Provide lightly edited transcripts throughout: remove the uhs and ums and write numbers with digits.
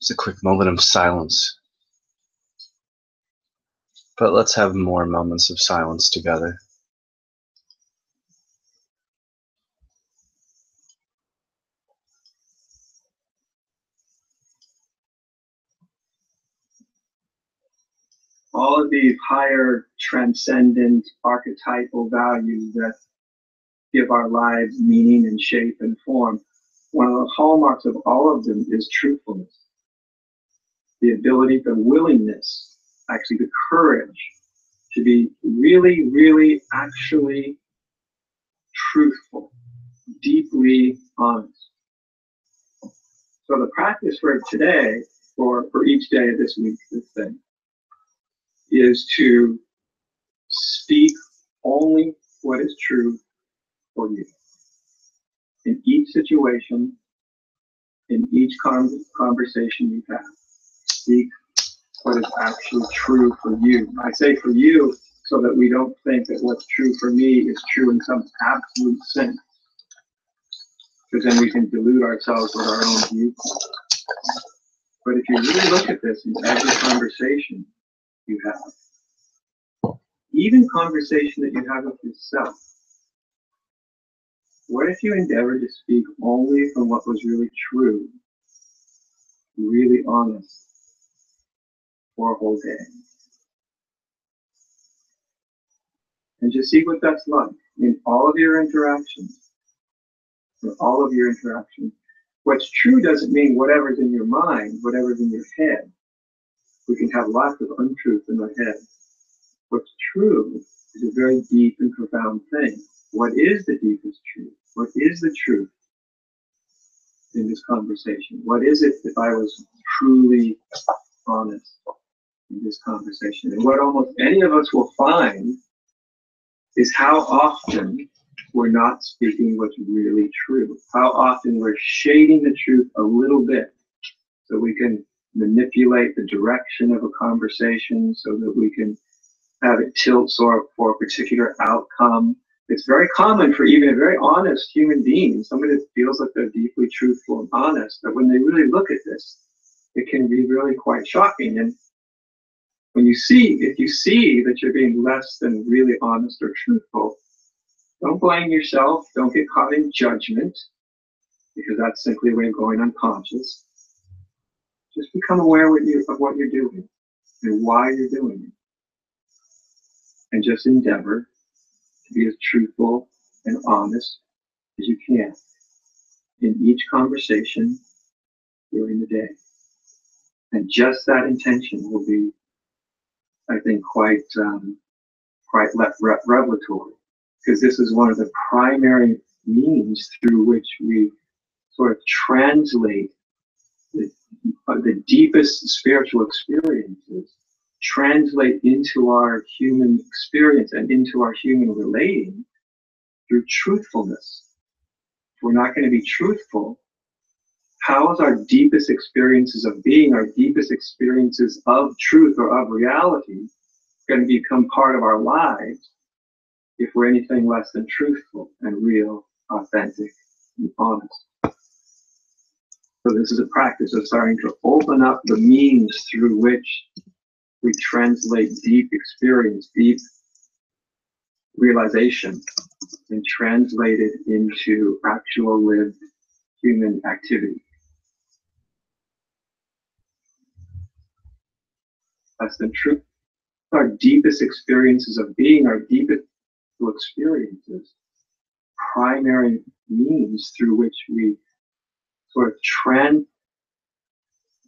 Just a quick moment of silence. But let's have more moments of silence together. All of these higher transcendent archetypal values that give our lives meaning and shape and form, one of the hallmarks of all of them is truthfulness. The ability, the willingness, actually the courage to be really, really actually truthful, deeply honest. So the practice for today, for each day of this week, this thing, is to speak only what is true for you. In each situation, in each conversation you have, speak what is actually true for you. I say for you so that we don't think that what's true for me is true in some absolute sense, because then we can delude ourselves with our own viewpoint. But if you really look at this in every conversation you have, even conversation that you have with yourself, what if you endeavor to speak only from what was really true, really honest, for a whole day? And just see what that's like in all of your interactions. In all of your interactions. What's true doesn't mean whatever's in your mind, whatever's in your head. We can have lots of untruth in our head. What's true is a very deep and profound thing. What is the deepest truth? What is the truth in this conversation? What is it if I was truly honest in this conversation? And what almost any of us will find is how often we're not speaking what's really true. How often we're shading the truth a little bit so we can manipulate the direction of a conversation, so that we can have it tilt for a particular outcome. It's very common for even a very honest human being, somebody that feels like they're deeply truthful and honest, that when they really look at this, it can be really quite shocking. And when you see, if you see that you're being less than really honest or truthful, don't blame yourself. Don't get caught in judgment, because that's simply a way of going unconscious. Just become aware of what you're doing and why you're doing it. And just endeavor to be as truthful and honest as you can in each conversation during the day. And just that intention will be, I think, quite revelatory, because this is one of the primary means through which we sort of translate the deepest spiritual experiences, translate into our human experience and into our human relating through truthfulness. If we're not going to be truthful, how is our deepest experiences of being, our deepest experiences of truth or of reality going to become part of our lives if we're anything less than truthful and real, authentic, and honest? So this is a practice of starting to open up the means through which we translate deep experience, deep realization, and translate it into actual lived human activity. Less than truth. Our deepest experiences of being, our deepest experiences, primary means through which we sort of trend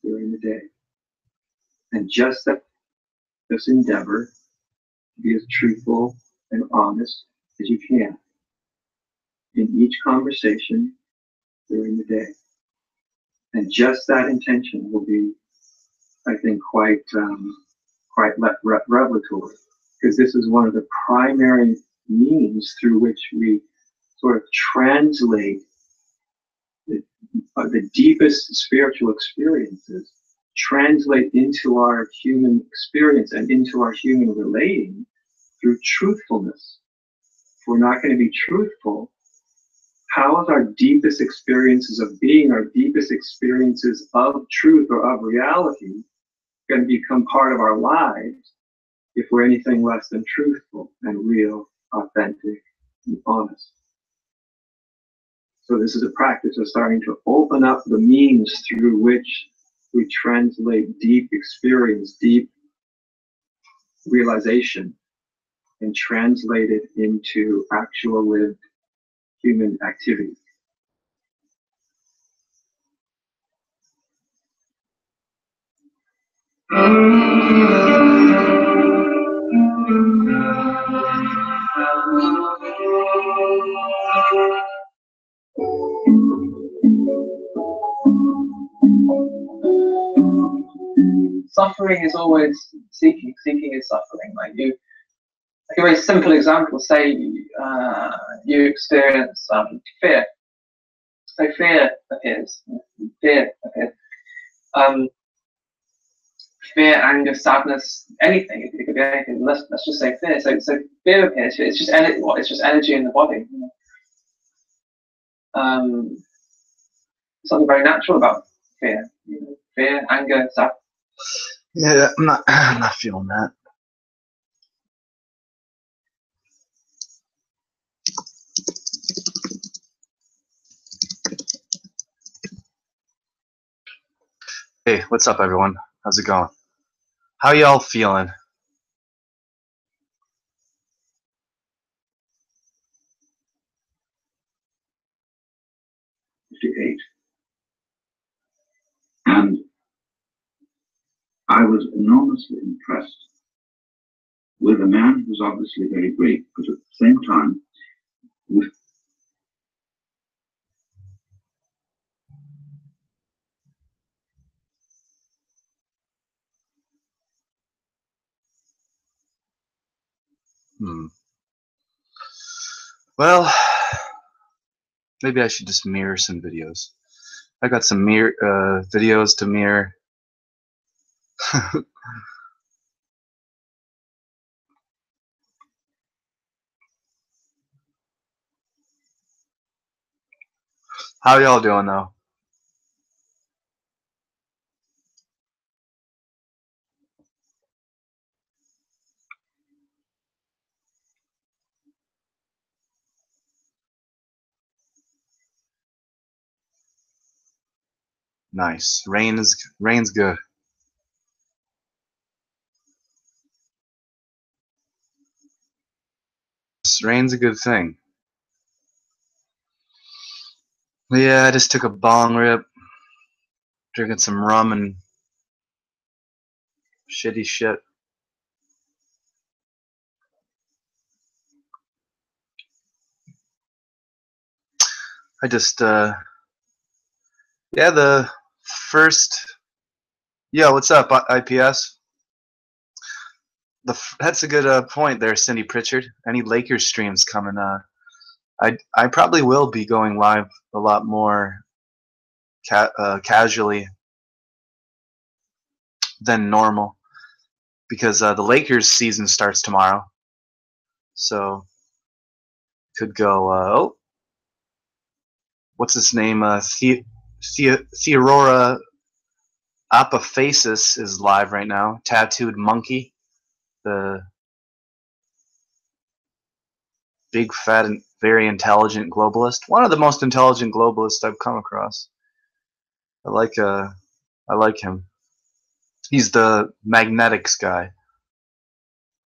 during the day. And just endeavor to be as truthful and honest as you can in each conversation during the day. And just that intention will be, I think, quite revelatory, because this is one of the primary means through which we sort of translate the deepest spiritual experiences, translate into our human experience and into our human relating through truthfulness. If we're not going to be truthful, how is our deepest experiences of being, our deepest experiences of truth or of reality going to become part of our lives if we're anything less than truthful and real, authentic, and honest? So this is a practice of starting to open up the means through which we translate deep experience, deep realization, and translate it into actual lived human activity. Suffering is always seeking. Seeking is suffering. Like a very simple example. Say you experience fear. So fear appears. Fear appears. Fear, anger, sadness, anything. It could be anything. Let's just say fear. So fear appears. It's just it's just energy in the body. Something very natural about fear. Fear, anger, sadness. Yeah, I'm not feeling that. Hey, what's up, everyone? How's it going? How y'all feeling? And I was enormously impressed with a man who's obviously very great, but at the same time, with Well, maybe I should just mirror some videos. I got some videos to mirror. How y'all doing, though? Nice. Rain's good. Rain's a good thing. Yeah, I just took a bong rip, drinking some rum and shitty shit. I just, yeah, the first, yeah, what's up, IPS? That's a good point there, Cindy Pritchard. Any Lakers streams coming? I probably will be going live a lot more casually than normal because the Lakers season starts tomorrow. So could go. Oh, what's his name? Theorora Apophasis is live right now. Tattooed Monkey, the big, fat, and very intelligent globalist. One of the most intelligent globalists I've come across. I like him. He's the magnetics guy.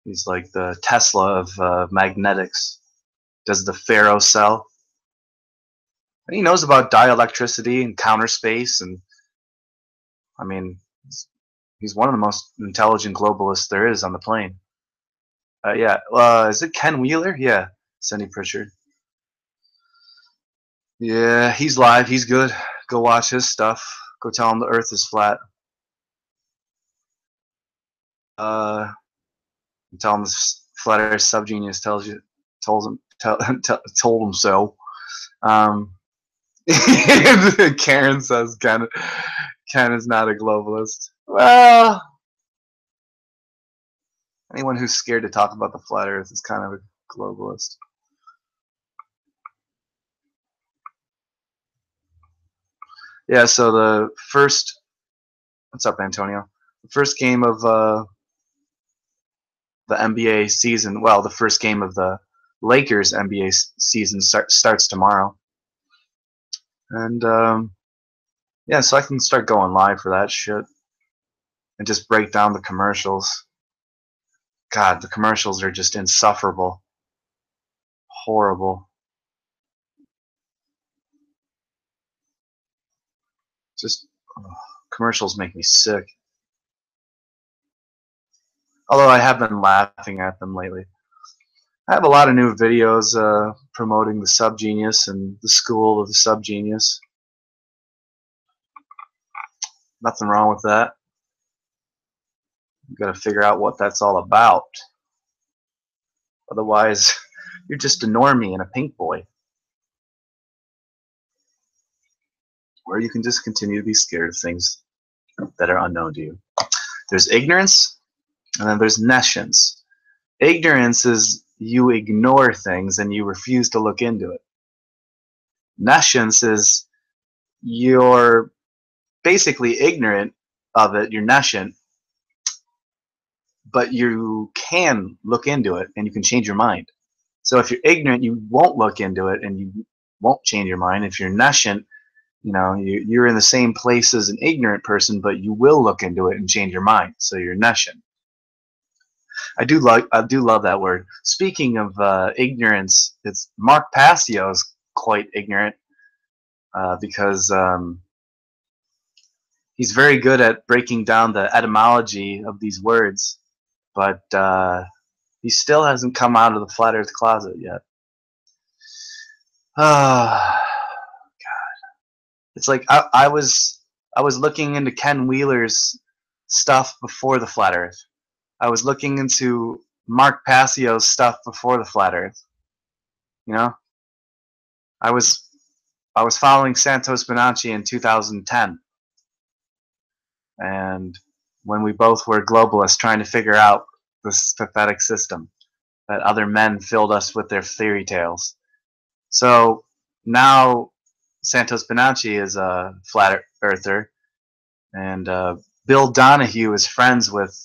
He's like the Tesla of magnetics. Does the ferrocell. And he knows about dielectricity and counter space, and I mean, he's one of the most intelligent globalists there is on the plane. Yeah, is it Ken Wheeler? Yeah, Cindy Pritchard. Yeah, he's live. He's good. Go watch his stuff. Go tell him the Earth is flat. Tell him this flat Earth SubGenius told him so. Karen says Ken is not a globalist. Well, anyone who's scared to talk about the flat Earth is kind of a globalist. Yeah, so the first, what's up, Antonio? The first game of the NBA season, well, the first game of the Lakers NBA season starts tomorrow. And yeah, so I can start going live for that shit and just break down the commercials. God, the commercials are just insufferable. Horrible. Just commercials make me sick. Although I have been laughing at them lately. I have a lot of new videos promoting the SubGenius and the school of the SubGenius. Nothing wrong with that. You've got to figure out what that's all about. Otherwise, you're just a normie and a pink boy. Or you can just continue to be scared of things that are unknown to you. There's ignorance, and then there's nescience. Ignorance is you ignore things and you refuse to look into it. Nescience is you're basically ignorant of it, you're nescient, but you can look into it and you can change your mind. So if you're ignorant, you won't look into it and you won't change your mind. If you're nescient, you know, you're in the same place as an ignorant person, but you will look into it and change your mind. So you're nescient. I do love that word. Speaking of ignorance, it's Mark Passio is quite ignorant because he's very good at breaking down the etymology of these words, but he still hasn't come out of the flat earth closet yet. God. It's like I was looking into Ken Wheeler's stuff before the flat earth. I was looking into Mark Passio's stuff before the flat earth. You know? I was following Santos Bonacci in 2010. And when we both were globalists trying to figure out this pathetic system that other men filled us with their fairy tales. So now Santos Bonacci is a flat earther, and Bill Donahue is friends with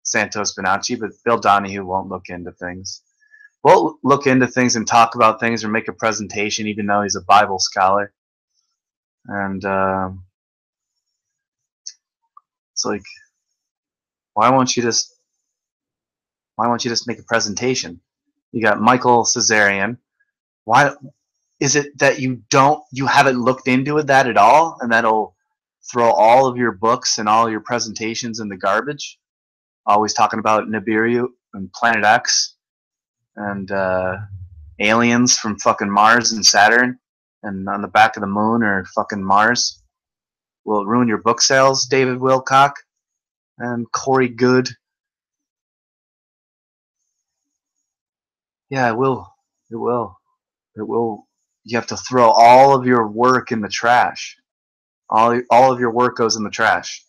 Santos Bonacci, but Bill Donahue won't look into things. Won't look into things and talk about things or make a presentation, even though he's a Bible scholar. And it's like, why won't you just make a presentation? You got Michael Caesarian. Why is it that you haven't looked into that at all, and that'll throw all of your books and all your presentations in the garbage? Always talking about Nibiru and Planet X and aliens from fucking Mars and Saturn and on the back of the moon or fucking Mars. Will it ruin your book sales, David Wilcock and Corey Good? Yeah, it will. It will. It will. You have to throw all of your work in the trash. All of your work goes in the trash.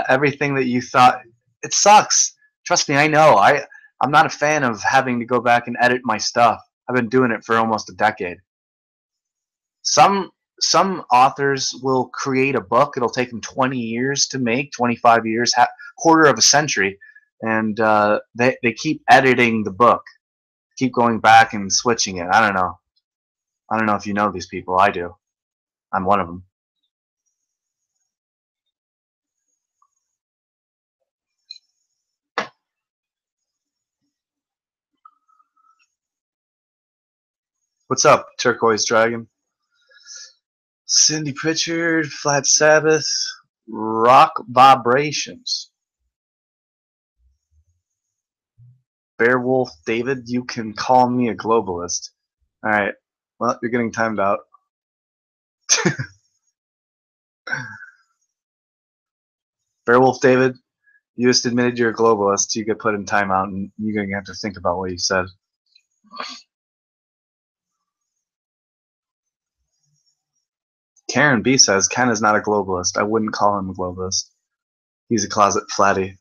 Everything that you thought, it sucks. Trust me, I know. I'm not a fan of having to go back and edit my stuff. I've been doing it for almost a decade. Some authors will create a book. It'll take them 20 years to make, 25 years, quarter of a century, and they keep editing the book, keep going back and switching it. I don't know. I don't know if you know these people. I do. I'm one of them. What's up, Turquoise Dragon? Cindy Pritchard, Flat Sabbath, Rock Vibrations. Beowulf David, you can call me a globalist. Alright, well, you're getting timed out. Beowulf David, you just admitted you're a globalist. You get put in timeout, and you're going to have to think about what you said. Karen B says Ken is not a globalist. I wouldn't call him a globalist. He's a closet flatty.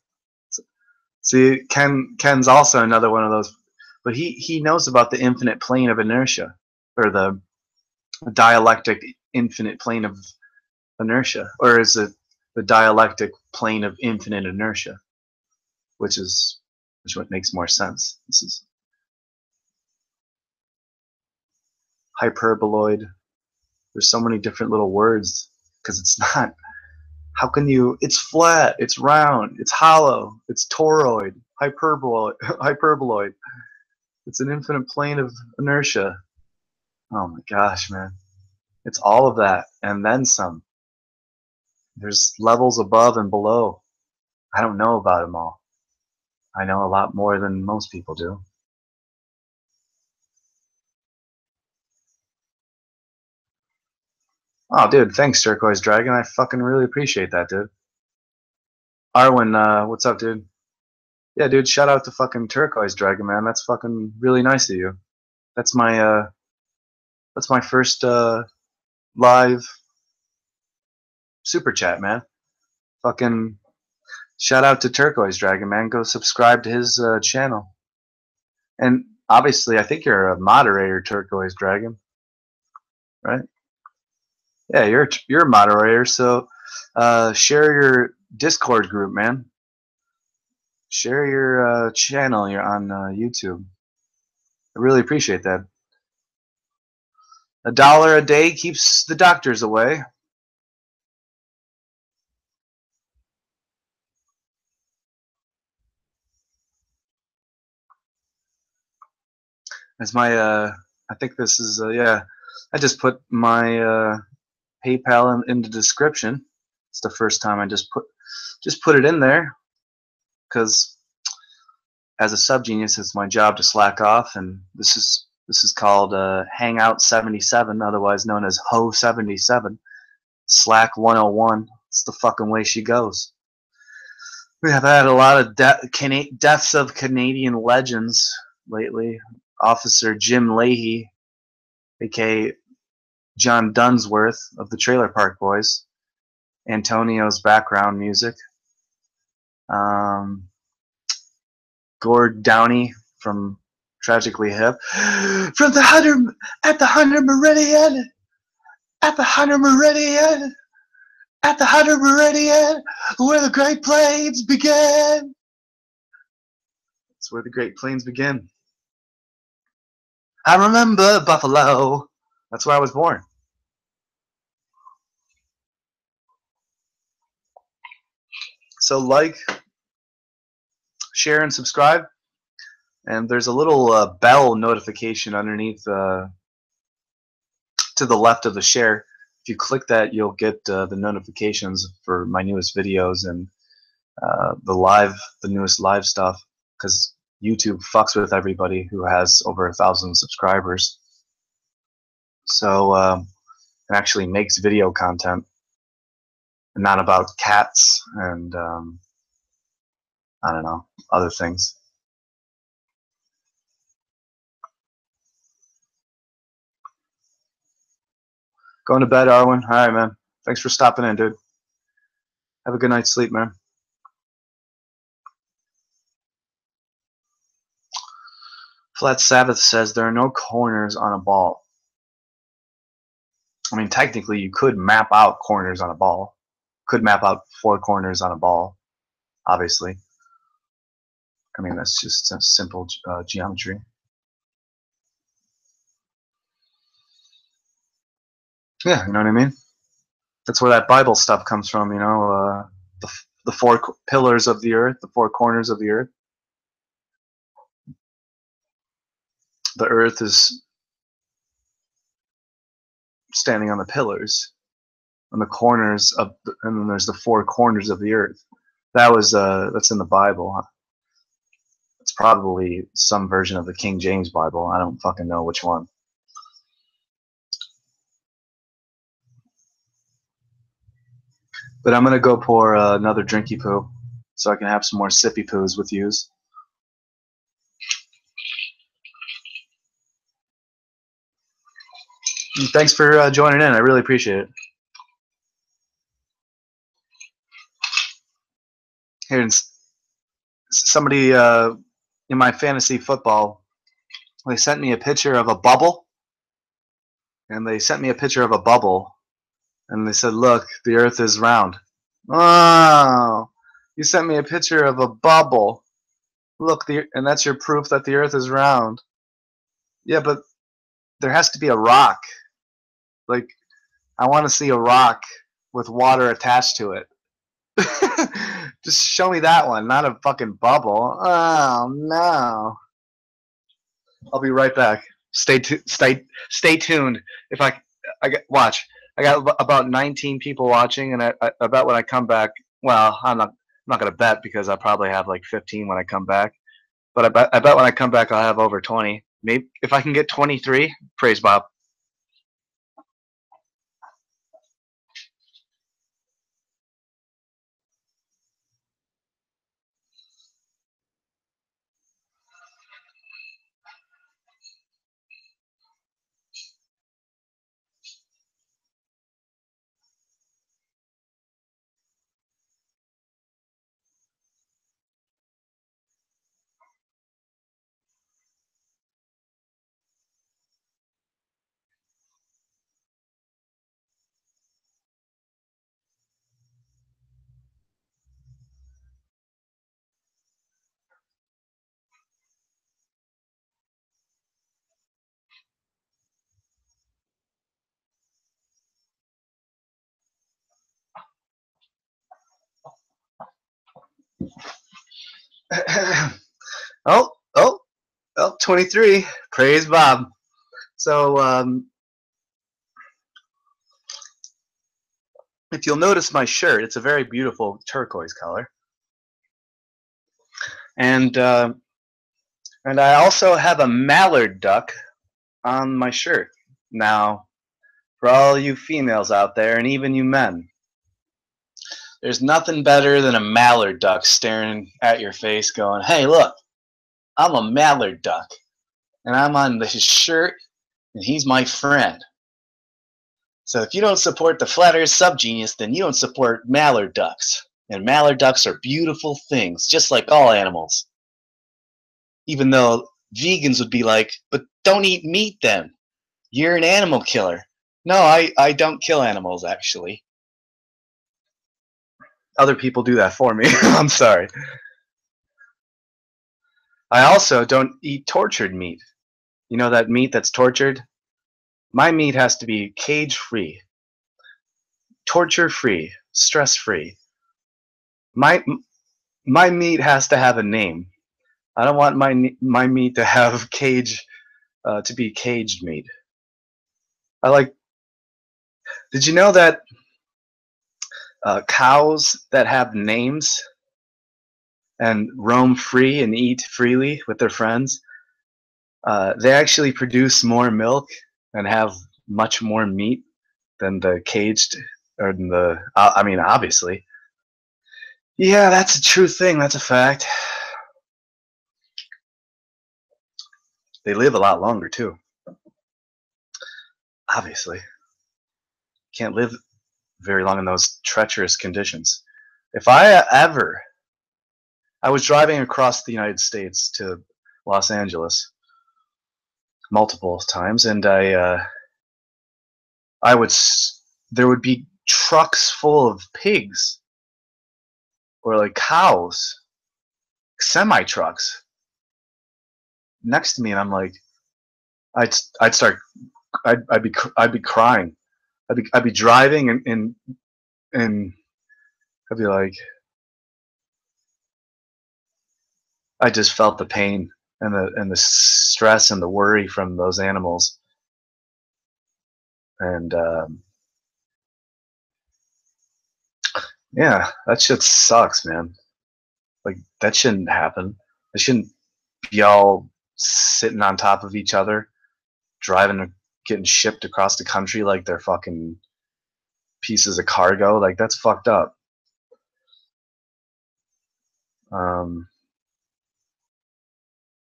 See, Ken's also another one of those, but he knows about the infinite plane of inertia, or the dialectic infinite plane of inertia, or is it the dialectic plane of infinite inertia, which what makes more sense. This is hyperboloid. There's so many different little words because it's not. How can you? It's flat. It's round. It's hollow. It's toroid. Hyperboloid. Hyperboloid. It's an infinite plane of inertia. Oh my gosh, man! It's all of that and then some. There's levels above and below. I don't know about them all. I know a lot more than most people do. Oh, dude, thanks, Turquoise Dragon. I fucking really appreciate that, dude. Arwen, what's up, dude? Yeah, dude, shout out to fucking Turquoise Dragon, man. That's fucking really nice of you. That's my first live super chat, man. Fucking shout out to Turquoise Dragon, man. Go subscribe to his channel. And obviously, I think you're a moderator, Turquoise Dragon, right? Yeah, you're a moderator, so share your Discord group, man. Share your channel. You're on YouTube. I really appreciate that. $1 a day keeps the doctors away. That's my. I think this is. Yeah, I just put my PayPal in the description. It's the first time I just put it in there because as a subgenius, it's my job to slack off, and this is called Hangout 77, otherwise known as Ho 77. Slack 101. It's the fucking way she goes. We have had a lot of deaths of Canadian legends lately. Officer Jim Lahey, aka John Dunsworth of the Trailer Park Boys. Antonio's background music. Gord Downie from Tragically Hip. From the 100 at the 100 Meridian. At the 100 Meridian. At the 100 Meridian, where the Great Plains begin. That's where the Great Plains begin. I remember Buffalo. That's where I was born. So like, share, and subscribe. And there's a little bell notification underneath to the left of the share. If you click that, you'll get the notifications for my newest videos and the newest live stuff, because YouTube fucks with everybody who has over 1,000 subscribers. So it actually makes video content, and not about cats and I don't know, other things. Going to bed, Arwen? All right, man. Thanks for stopping in, dude. Have a good night's sleep, man. Flat Sabbath says there are no corners on a ball. I mean, technically, you could map out corners on a ball. Could map out 4 corners on a ball, obviously. I mean, that's just a simple geometry. Yeah, you know what I mean? That's where that Bible stuff comes from, you know, the 4 pillars of the earth, the 4 corners of the earth. The earth is standing on the pillars, on the corners of, and then there's the 4 corners of the earth. That's in the Bible. It's probably some version of the King James Bible. I don't fucking know which one. But I'm gonna go pour another drinky poo, so I can have some more sippy poos with yous. And thanks for joining in. I really appreciate it. Here, somebody in my fantasy football, they sent me a picture of a bubble, and they sent me a picture of a bubble And they said, look, the earth is round. Oh, you sent me a picture of a bubble. Look, and that's your proof that the earth is round. Yeah, but there has to be a rock. Like, I want to see a rock with water attached to it. Just show me that one, not a fucking bubble. Oh, no. I'll be right back. Stay tuned. If watch. I got about 19 people watching, and I bet when I come back, well, I'm not gonna bet because I probably have like 15 when I come back. But I bet when I come back I'll have over 20. Maybe if I can get 23, praise Bob. oh, 23. Praise Bob. So, if you'll notice my shirt, it's a very beautiful turquoise color. And I also have a mallard duck on my shirt. Now, for all you females out there, and even you men, there's nothing better than a mallard duck staring at your face going, hey, look, I'm a mallard duck, and I'm on his shirt, and he's my friend. So if you don't support the Flat Earth Subgenius, then you don't support mallard ducks. And mallard ducks are beautiful things, just like all animals. Even though vegans would be like, but don't eat meat then. You're an animal killer. No, I don't kill animals, actually. Other people do that for me. I'm sorry. I also don't eat tortured meat. You know that meat that's tortured? My meat has to be cage-free, torture-free, stress-free. My meat has to have a name. I don't want my meat to have to be caged meat. Did you know that cows that have names and roam free and eat freely with their friends, they actually produce more milk and have much more meat than the caged, or the, I mean, obviously. Yeah, that's a true thing. That's a fact. They live a lot longer, too. Obviously. Can't live very long in those treacherous conditions. If I was driving across the United States to Los Angeles multiple times, and there would be trucks full of pigs or like cows, semi-trucks next to me, and I'm like, I'd be crying. I'd be driving and I'd be like, I just felt the pain and the stress and the worry from those animals, and yeah, that shit sucks, man. Like, that shouldn't happen. They shouldn't be all sitting on top of each other, driving, getting shipped across the country like they're fucking pieces of cargo. Like, that's fucked up.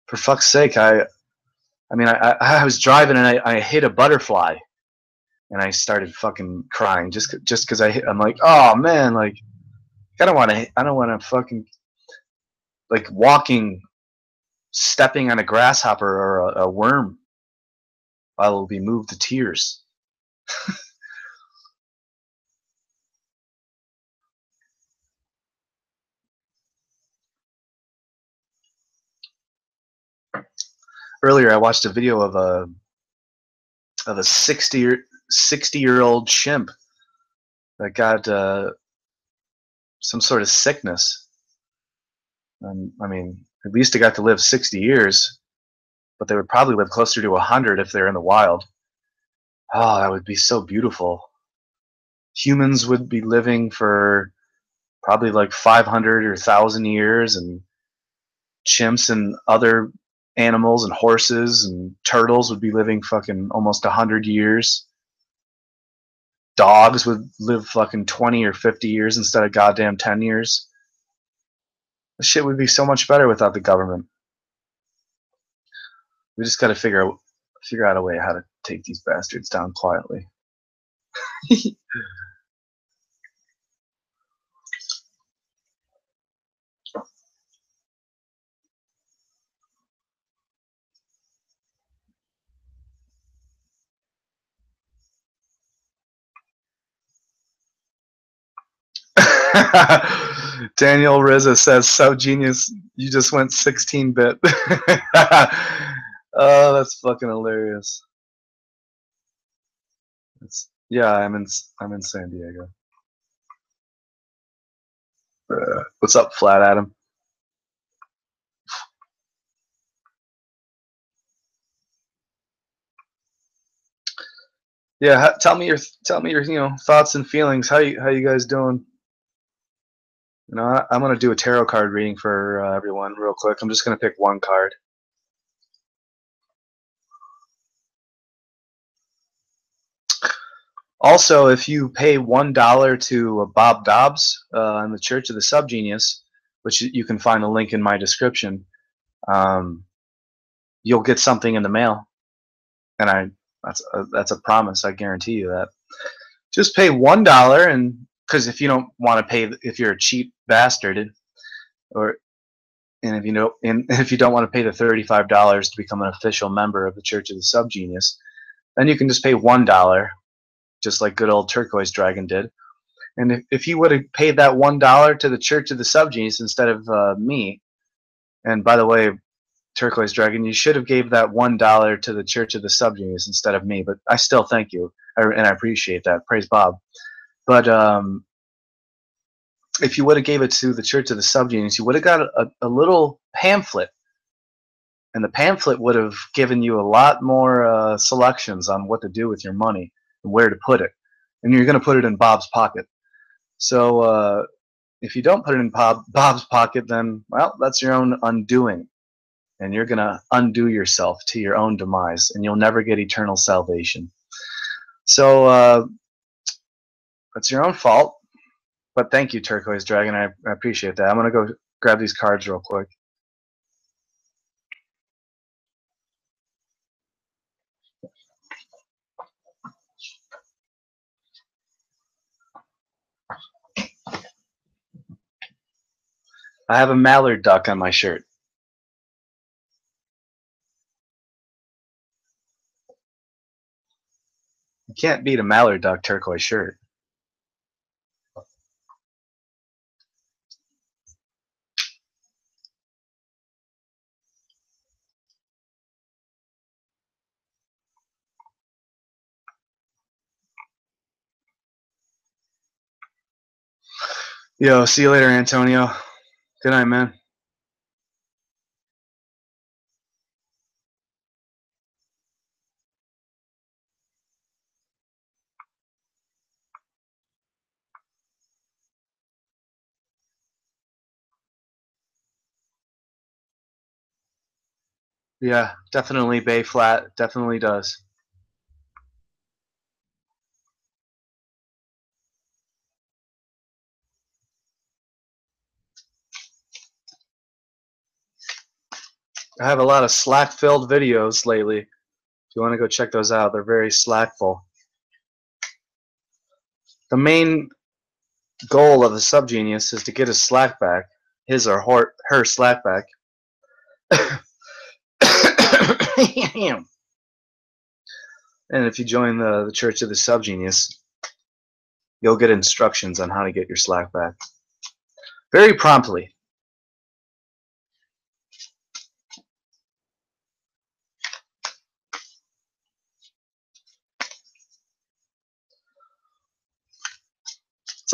For fuck's sake, I was driving and I hit a butterfly, and I started fucking crying just because I'm like, oh man, like, I don't want to fucking, like, stepping on a grasshopper or a worm, I will be moved to tears. earlier I watched a video of a 60-year-old chimp that got some sort of sickness. And I mean, at least it got to live 60 years, but they would probably live closer to 100 if they're in the wild. Oh, that would be so beautiful. Humans would be living for probably like 500 or 1,000 years, and chimps and other animals and horses and turtles would be living fucking almost 100 years. Dogs would live fucking 20 or 50 years instead of goddamn 10 years. This shit would be so much better without the government. We just gotta figure out a way how to take these bastards down quietly. Daniel Rizza says, "SubGenius, you just went 16-bit." Oh, that's fucking hilarious. Yeah, I'm in San Diego. What's up, Flat Adam? Yeah, tell me your thoughts and feelings. How you guys doing? I'm gonna do a tarot card reading for everyone real quick. I'm just gonna pick one card. Also, if you pay $1 to Bob Dobbs in the Church of the SubGenius, which you can find a link in my description, you'll get something in the mail, and that's a promise. I guarantee you that. Just pay $1, and because if you don't want to pay, if you're a cheap bastard, and if you don't want to pay the $35 to become an official member of the Church of the SubGenius, then you can just pay $1, just like good old Turquoise Dragon did. And if you would have paid that $1 to the Church of the SubGenius instead of me, and by the way, Turquoise Dragon, you should have gave that $1 to the Church of the SubGenius instead of me, but I still thank you, and I appreciate that. Praise Bob. But if you would have gave it to the Church of the SubGenius, you would have got a little pamphlet, and the pamphlet would have given you a lot more selections on what to do with your money and where to put it, and you're going to put it in Bob's pocket. So if you don't put it in Bob's pocket, then, well, that's your own undoing, and you're going to undo yourself to your own demise, and you'll never get eternal salvation. So that's your own fault. But thank you, Turquoise Dragon. I appreciate that. I'm going to go grab these cards real quick. I have a mallard duck on my shirt. You can't beat a mallard duck turquoise shirt. Yo, see you later, Antonio. Good night, man. Yeah, definitely Bay Flat. Definitely does. I have a lot of Slack-filled videos lately. If you want to go check those out, they're very Slackful. The main goal of the SubGenius is to get his Slack back, his or her Slack back. And if you join the Church of the SubGenius, you'll get instructions on how to get your Slack back very promptly.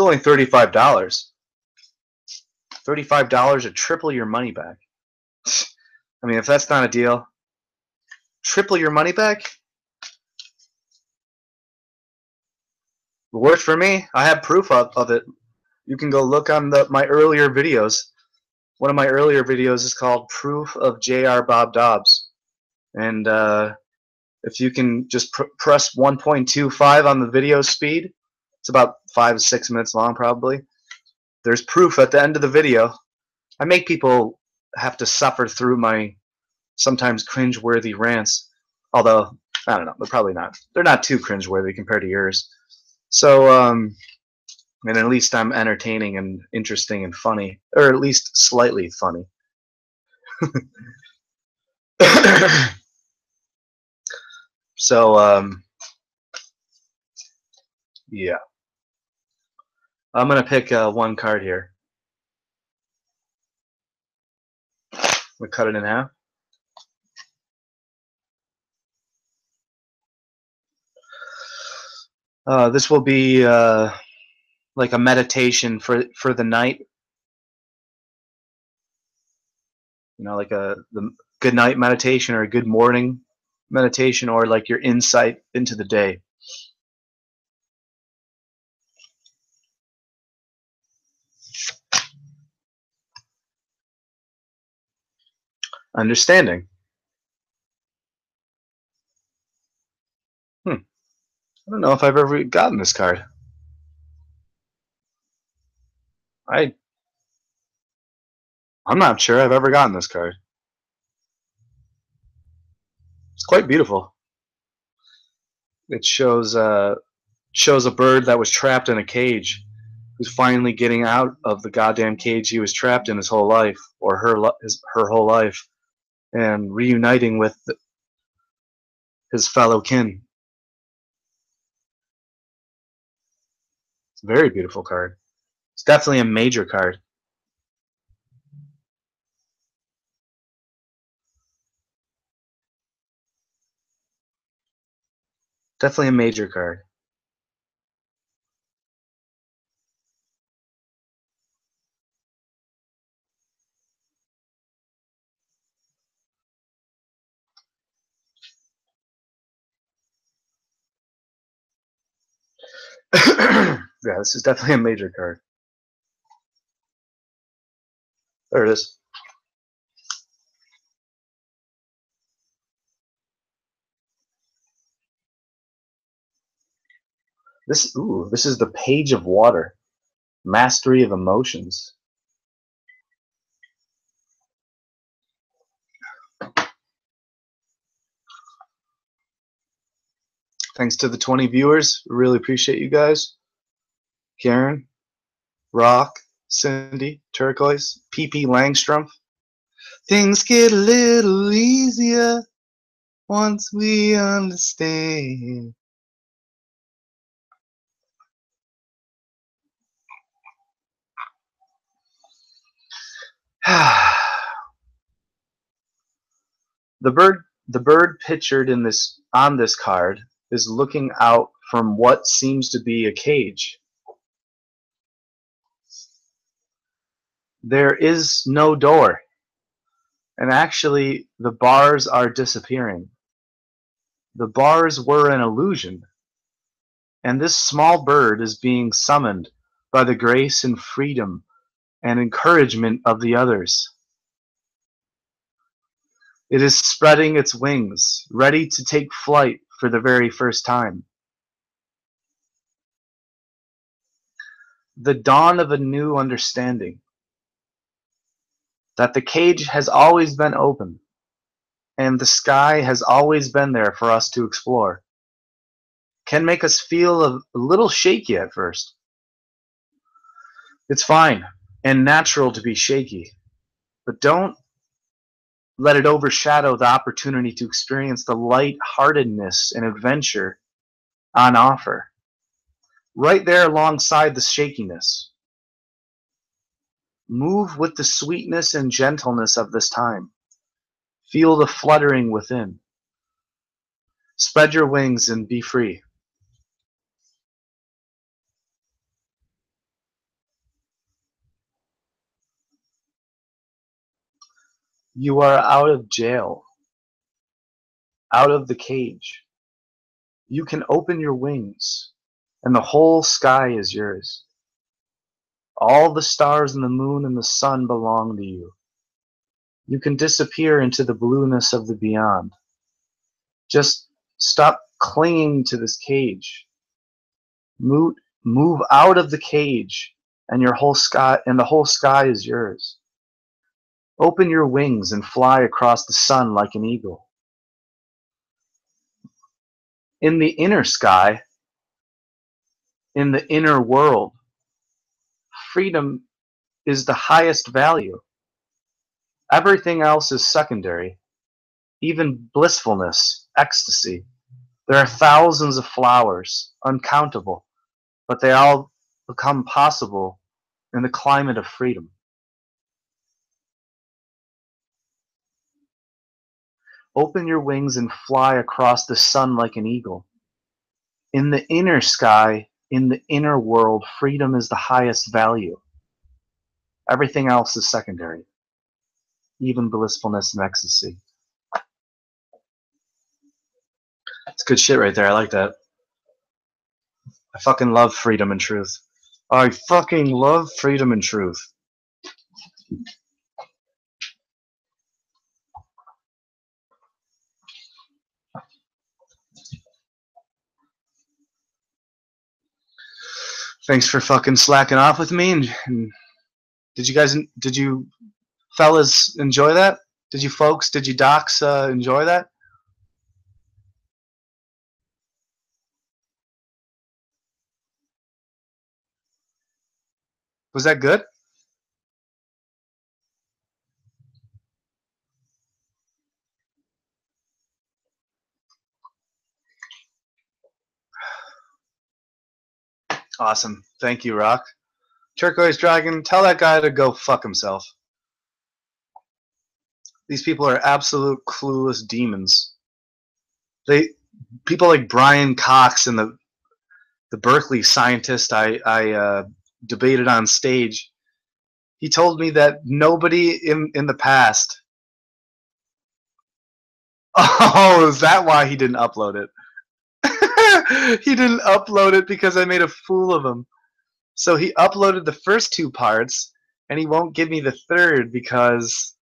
only $35. $35 to triple your money back. I mean, if that's not a deal, triple your money back? It worked for me. I have proof of it. You can go look on my earlier videos. One of my earlier videos is called Proof of J.R. Bob Dobbs. And if you can just press 1.25 on the video speed, it's about 5 to 6 minutes long probably. There's proof at the end of the video. I make people have to suffer through my sometimes cringe-worthy rants. Although, I don't know, they're probably not. They're not too cringe-worthy compared to yours. So, and at least I'm entertaining and interesting and funny. Or at least slightly funny. So, yeah. I'm going to pick one card here. We cut it in half. This will be like a meditation for the night. You know, like the good night meditation or a good morning meditation, or like your insight into the day. Understanding. I don't know if I've ever gotten this card. I'm not sure I've ever gotten this card. It's quite beautiful. It shows a bird that was trapped in a cage, who's finally getting out of the goddamn cage he was trapped in his whole life, or her whole life, and reuniting with his fellow kin. It's a very beautiful card. It's definitely a major card. Definitely a major card. Yeah, this is definitely a major card. There it is. This is the Page of Water. Mastery of Emotions. Thanks to the 20 viewers. Really appreciate you guys. Karen, Rock, Cindy, Turquoise, PP Langstrom. Things get a little easier once we understand. The bird pictured on this card is looking out from what seems to be a cage. There is no door, and actually the bars are disappearing. The bars were an illusion, and this small bird is being summoned by the grace and freedom and encouragement of the others. It is spreading its wings, ready to take flight for the very first time. The dawn of a new understanding. That the cage has always been open, and the sky has always been there for us to explore, can make us feel a little shaky at first. It's fine and natural to be shaky, but don't let it overshadow the opportunity to experience the light-heartedness and adventure on offer, right there alongside the shakiness. Move with the sweetness and gentleness of this time. Feel the fluttering within. Spread your wings and be free. You are out of jail, out of the cage. You can open your wings, and the whole sky is yours. All the stars and the moon and the sun belong to you. You can disappear into the blueness of the beyond. Just stop clinging to this cage. Move out of the cage, and your whole sky and the whole sky is yours. Open your wings and fly across the sun like an eagle. In the inner sky, in the inner world, freedom is the highest value. Everything else is secondary, even blissfulness, ecstasy. There are thousands of flowers, uncountable, but they all become possible in the climate of freedom. Open your wings and fly across the sun like an eagle. In the inner sky, in the inner world, freedom is the highest value. Everything else is secondary, even blissfulness and ecstasy. It's good shit right there. I like that. I fucking love freedom and truth. I fucking love freedom and truth. Thanks for fucking slacking off with me. And did you fellas enjoy that? Did you docs enjoy that? Was that good? Awesome. Thank you, Rock. Turquoise Dragon, tell that guy to go fuck himself. These people are absolute clueless demons. People like Brian Cox and the Berkeley scientist I debated on stage. He told me that nobody in the past. Oh, is that why he didn't upload it? He didn't upload it because I made a fool of him. So he uploaded the first two parts, and he won't give me the third because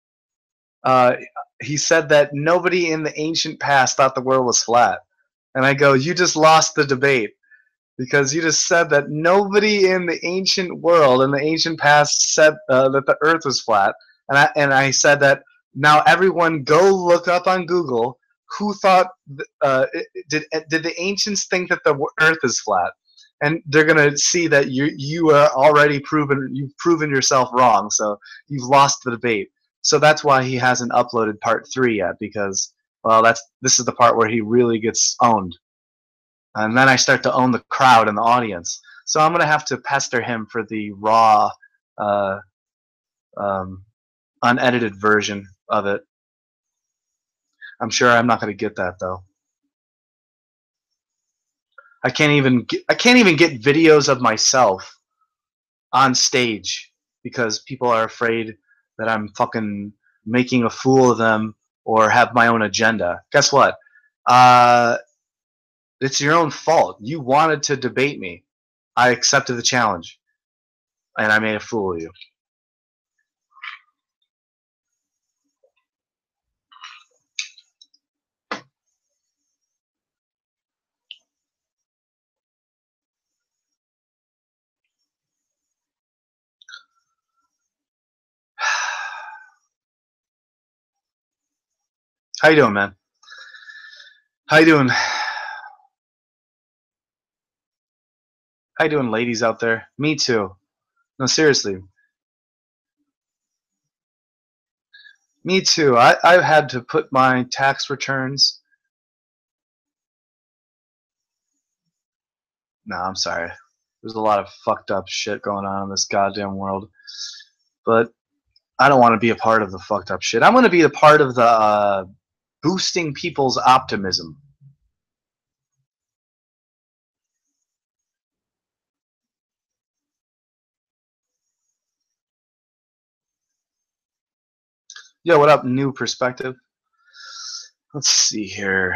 he said that nobody in the ancient past thought the world was flat. And I go, you just lost the debate because you just said that nobody in the ancient world, in the ancient past, said that the earth was flat. And I said that now everyone go look up on Google who thought, did the ancients think that the earth is flat? And they're gonna see that you are already you've proven yourself wrong, so you've lost the debate. So that's why he hasn't uploaded part 3 yet, because well, this is the part where he really gets owned, and then I start to own the crowd and the audience. So I'm gonna have to pester him for the raw, unedited version of it. I'm sure I'm not gonna get that though. I can't even get videos of myself on stage because people are afraid that I'm fucking making a fool of them or have my own agenda. Guess what? It's your own fault. You wanted to debate me. I accepted the challenge, and I made a fool of you. How you doing, man? How you doing? How you doing, ladies out there? Me too. No, seriously. Me too. I've had to put my tax returns. No, I'm sorry. There's a lot of fucked up shit going on in this goddamn world. But I don't want to be a part of the fucked up shit. I'm going to be a part of the boosting people's optimism. Yo, what up, New Perspective? Let's see here.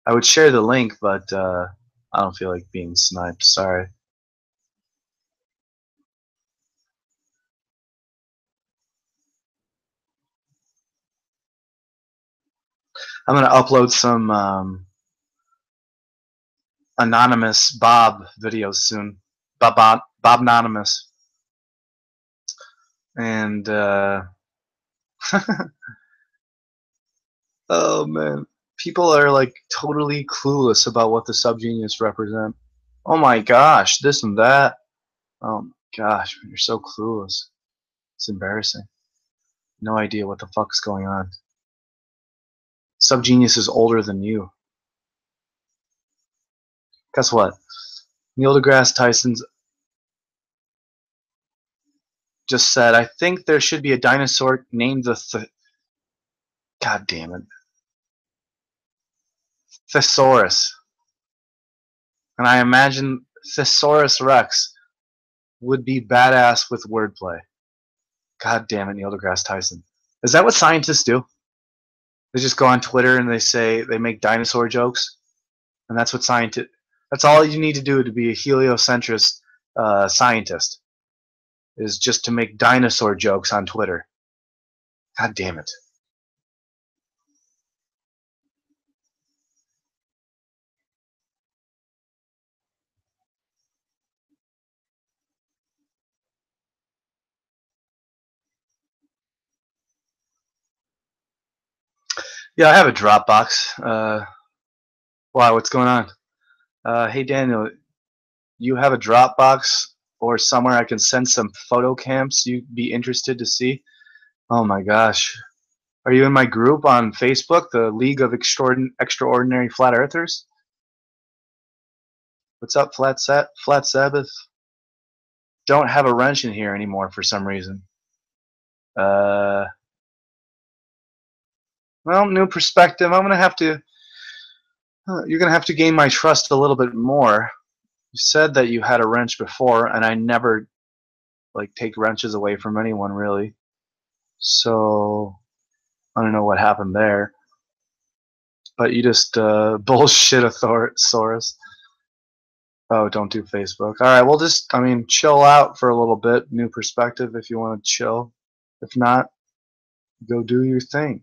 I would share the link, but I don't feel like being sniped. Sorry. I'm gonna upload some anonymous Bob videos soon. Bob Anonymous. And oh man, people are like totally clueless about what the SubGenius represent. Oh my gosh, this and that. Oh my gosh, you're so clueless. It's embarrassing. No idea what the fuck's going on. SubGenius is older than you. Guess what? Neil deGrasse Tyson's just said, I think there should be a dinosaur named the God damn it. Thesaurus. And I imagine Thesaurus Rex would be badass with wordplay. God damn it, Neil deGrasse Tyson. Is that what scientists do? They just go on Twitter and they say they make dinosaur jokes? And that's what scientists... That's all you need to do to be a heliocentrist scientist. Is just to make dinosaur jokes on Twitter. God damn it. Yeah, I have a Dropbox. Wow, what's going on? Hey, Daniel, you have a Dropbox or somewhere I can send some photo camps you'd be interested to see? Oh my gosh. Are you in my group on Facebook, the League of Extraordinary Flat Earthers? What's up, Flat Sabbath? Don't have a wrench in here anymore for some reason. Well, New Perspective. I'm gonna have to. You're gonna have to gain my trust a little bit more. You said that you had a wrench before, and I never like take wrenches away from anyone really. So I don't know what happened there. But you just bullshit Saurus. Oh, don't do Facebook. All right, well, just, I mean, chill out for a little bit. New Perspective if you want to chill. If not, go do your thing.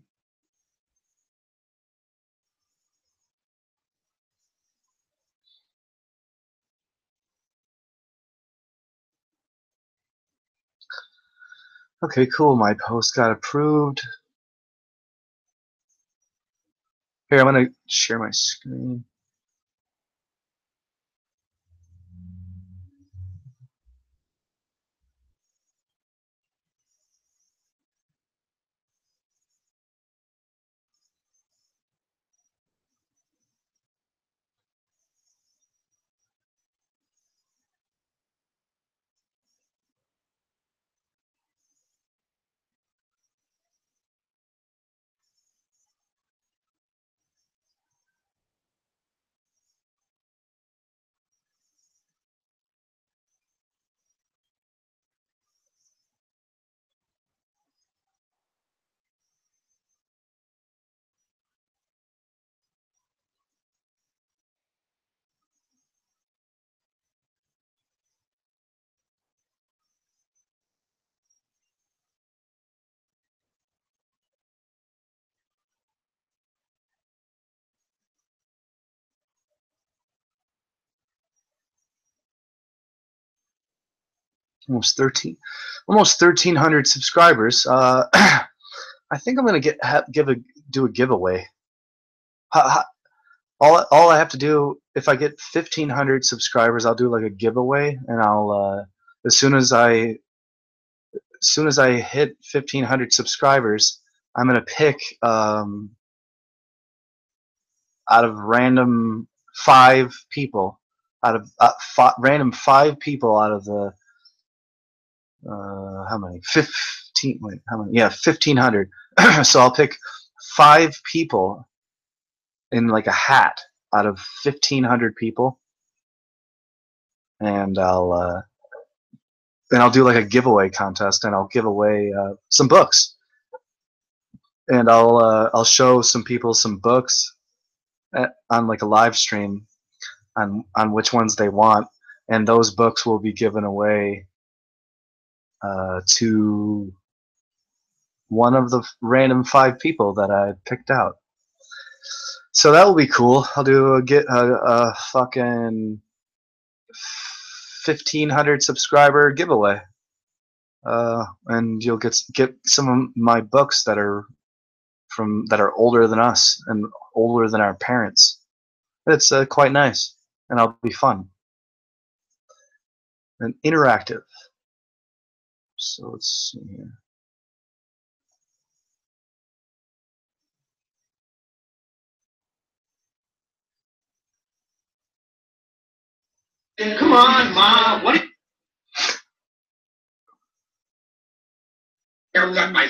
Okay, cool. My post got approved. Here, I'm going to share my screen. Almost 1,300 subscribers. I think I'm going to do a giveaway. All I have to do, if I get 1,500 subscribers, I'll do like a giveaway, and I'll as soon as I hit 1,500 subscribers, I'm gonna pick out of random 5 people, out of random 5 people out of the how many? 15. Wait, how many? Yeah, 1,500. So I'll pick 5 people in like a hat out of 1,500 people, and I'll and I'll do like a giveaway contest, and I'll give away some books, and I'll show some people some books on like a live stream on which ones they want, and those books will be given away to one of the random 5 people that I picked out. So that will be cool. I'll do a fucking 1,500 subscriber giveaway, and you'll get some of my books that are older than us and older than our parents. It's quite nice, and it'll be fun and interactive. So let's see here. Come on, Mom. What? Haircut, my.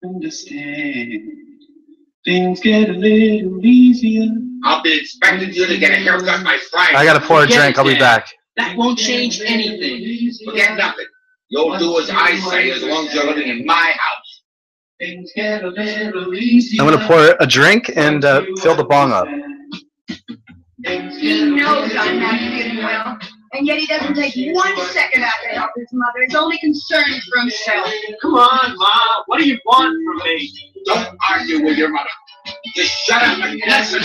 Understand. Things get a little easier. I'll be expecting you to get a haircut by Friday. I gotta pour a drink. I'll be back. That won't change anything. Forget nothing. You'll do as I say as long as you're living in my house. Things get a little easier. I'm gonna pour a drink and fill the bong up. He knows I'm not feeling well, and yet he doesn't take 1 second out to help his mother. He's only concerned for himself. Come on, Mom. What do you want from me? Don't argue with your mother. Just shut up and listen.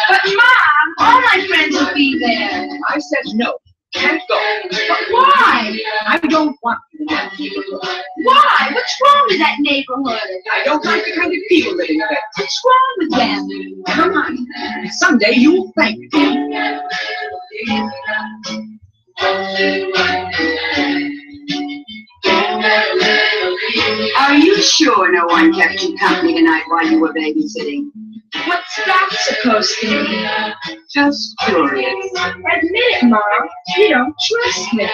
But Mom, all my friends will be there. I said no. Can't go. But why? I don't want you in that neighborhood. Why? What's wrong with that neighborhood? I don't like the kind of people living in it. What's wrong with them? Come on. Someday you'll thank me. Are you sure no one kept you company tonight while you were babysitting? What's that supposed to mean? Just curious. Admit it, Mom. You don't trust me.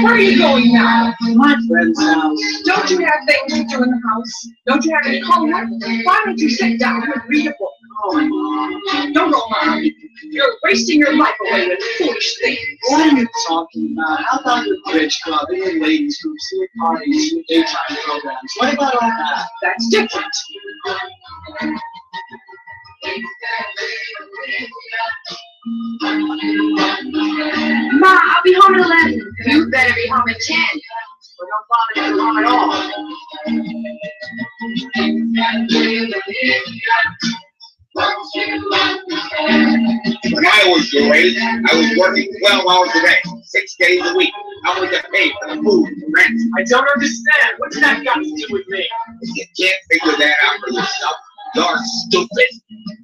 Where are you going now? My friend's house. Don't you have things to do in the house? Don't you have any homework? Why don't you sit down and read a book? Oh, don't go, Mom. You're wasting your life away with foolish things. What are you talking about? How about your bridge club, your ladies groups, your parties, your daytime programs? What about all that? That's different. Ma, I'll be home at 11. You better be home at 10. Or don't bother to be home at all. When I was your age, I was working 12 hours a day, 6 days a week. I only got paid for the food and rent. I don't understand. What's that got to do with me? You can't figure that out for yourself. You're stupid.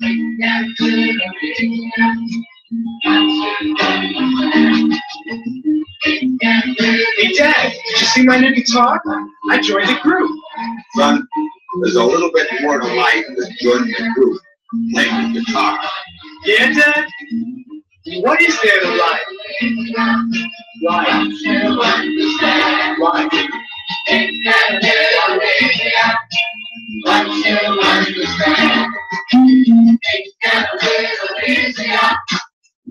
Hey, Dad, did you see my new guitar? I joined the group. Son, there's a little bit more to life than joining a group, playing the guitar. Yeah, Dad? What is there to life? Life. Life. Once you understand, things get a little easier.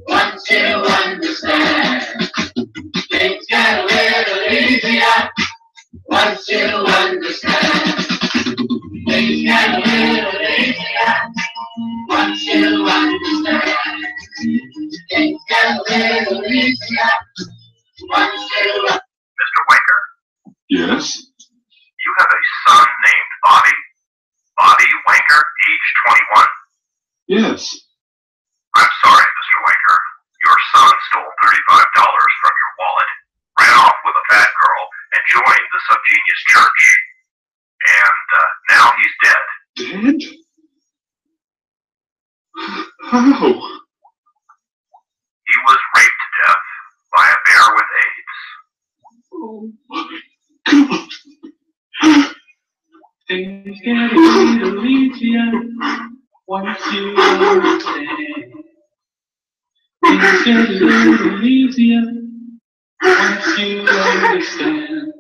Once you understand, things get a little easier. Once you understand, things get a little easier. Once you understand, things get a little easier. Once you understand. Mr. Waker, Yes? you have a son named Bobby Wanker, age 21. Yes. I'm sorry, Mr. Wanker. Your son stole $35 from your wallet, ran off with a fat girl, and joined the SubGenius Church. And now he's dead. Dead? How? He was raped to death by a bear with AIDS. Oh my God. Things get a little easier once you understand. Things get a little easier once you understand.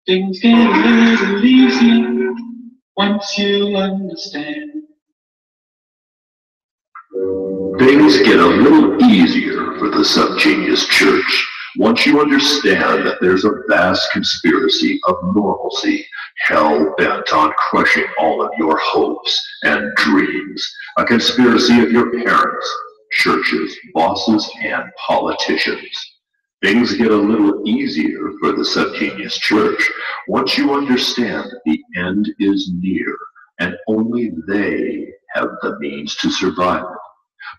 Things get a little easier once you understand. Things get a little easier for the SubGenius Church once you understand that there's a vast conspiracy of normalcy hell-bent on crushing all of your hopes and dreams. A conspiracy of your parents, churches, bosses, and politicians. Things get a little easier for the SubGenius Church once you understand that the end is near and only they have the means to survive it.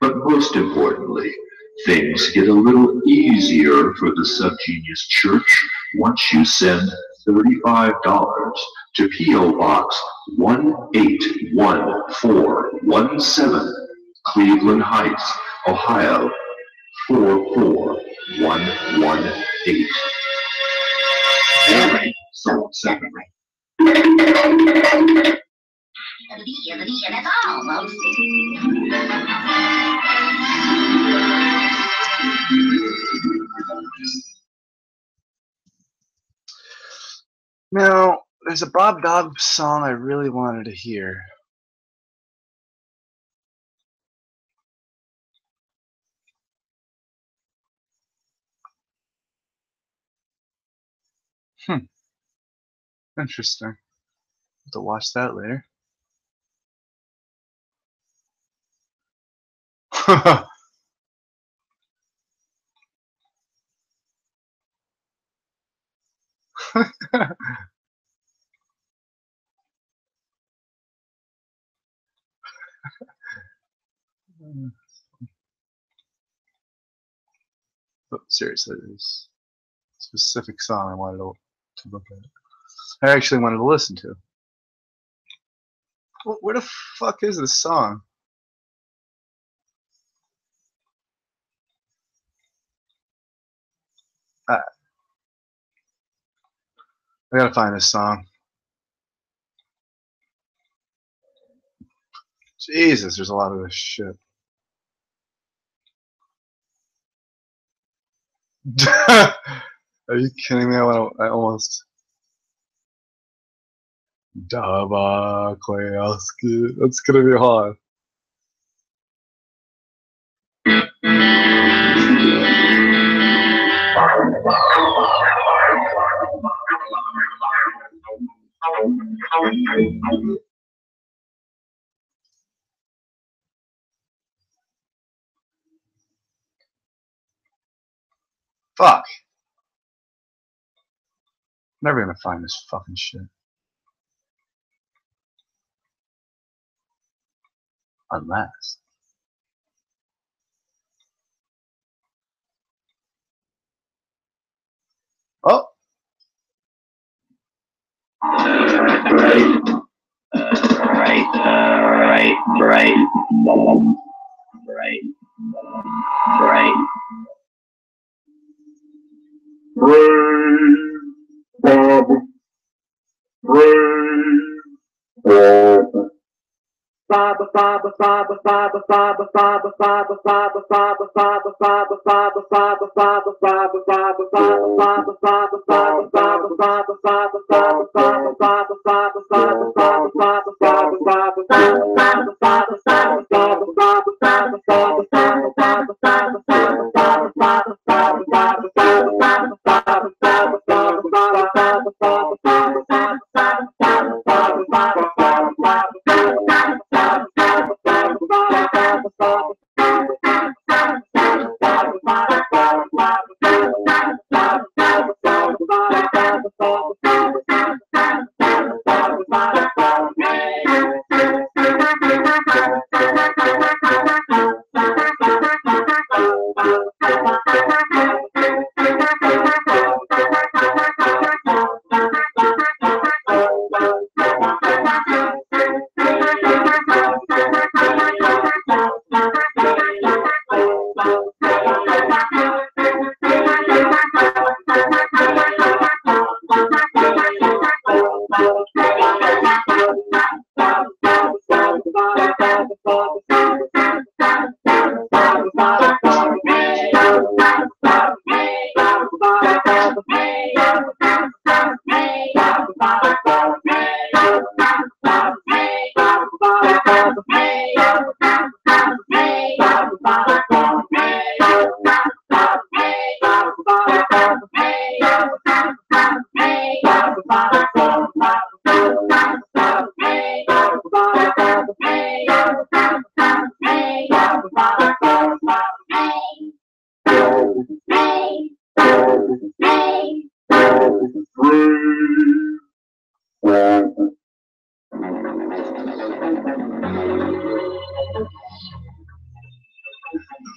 But most importantly, things get a little easier for the SubGenius Church once you send $35 to P.O. Box 1811417, Cleveland Heights, Ohio 44118. Every sold separately. That's all, folks. Now, there's a Bob Dobbs song I really wanted to hear. Interesting. Have to watch that later. But seriously, there's a specific song I wanted to look at. I actually wanted to listen to. Where the fuck is this song? I gotta find this song. Jesus, there's a lot of this shit. Are you kidding me? I almost. Dabaklayowski. That's gonna be hard. Fuck. Never gonna find this fucking shit. Unless. Oh!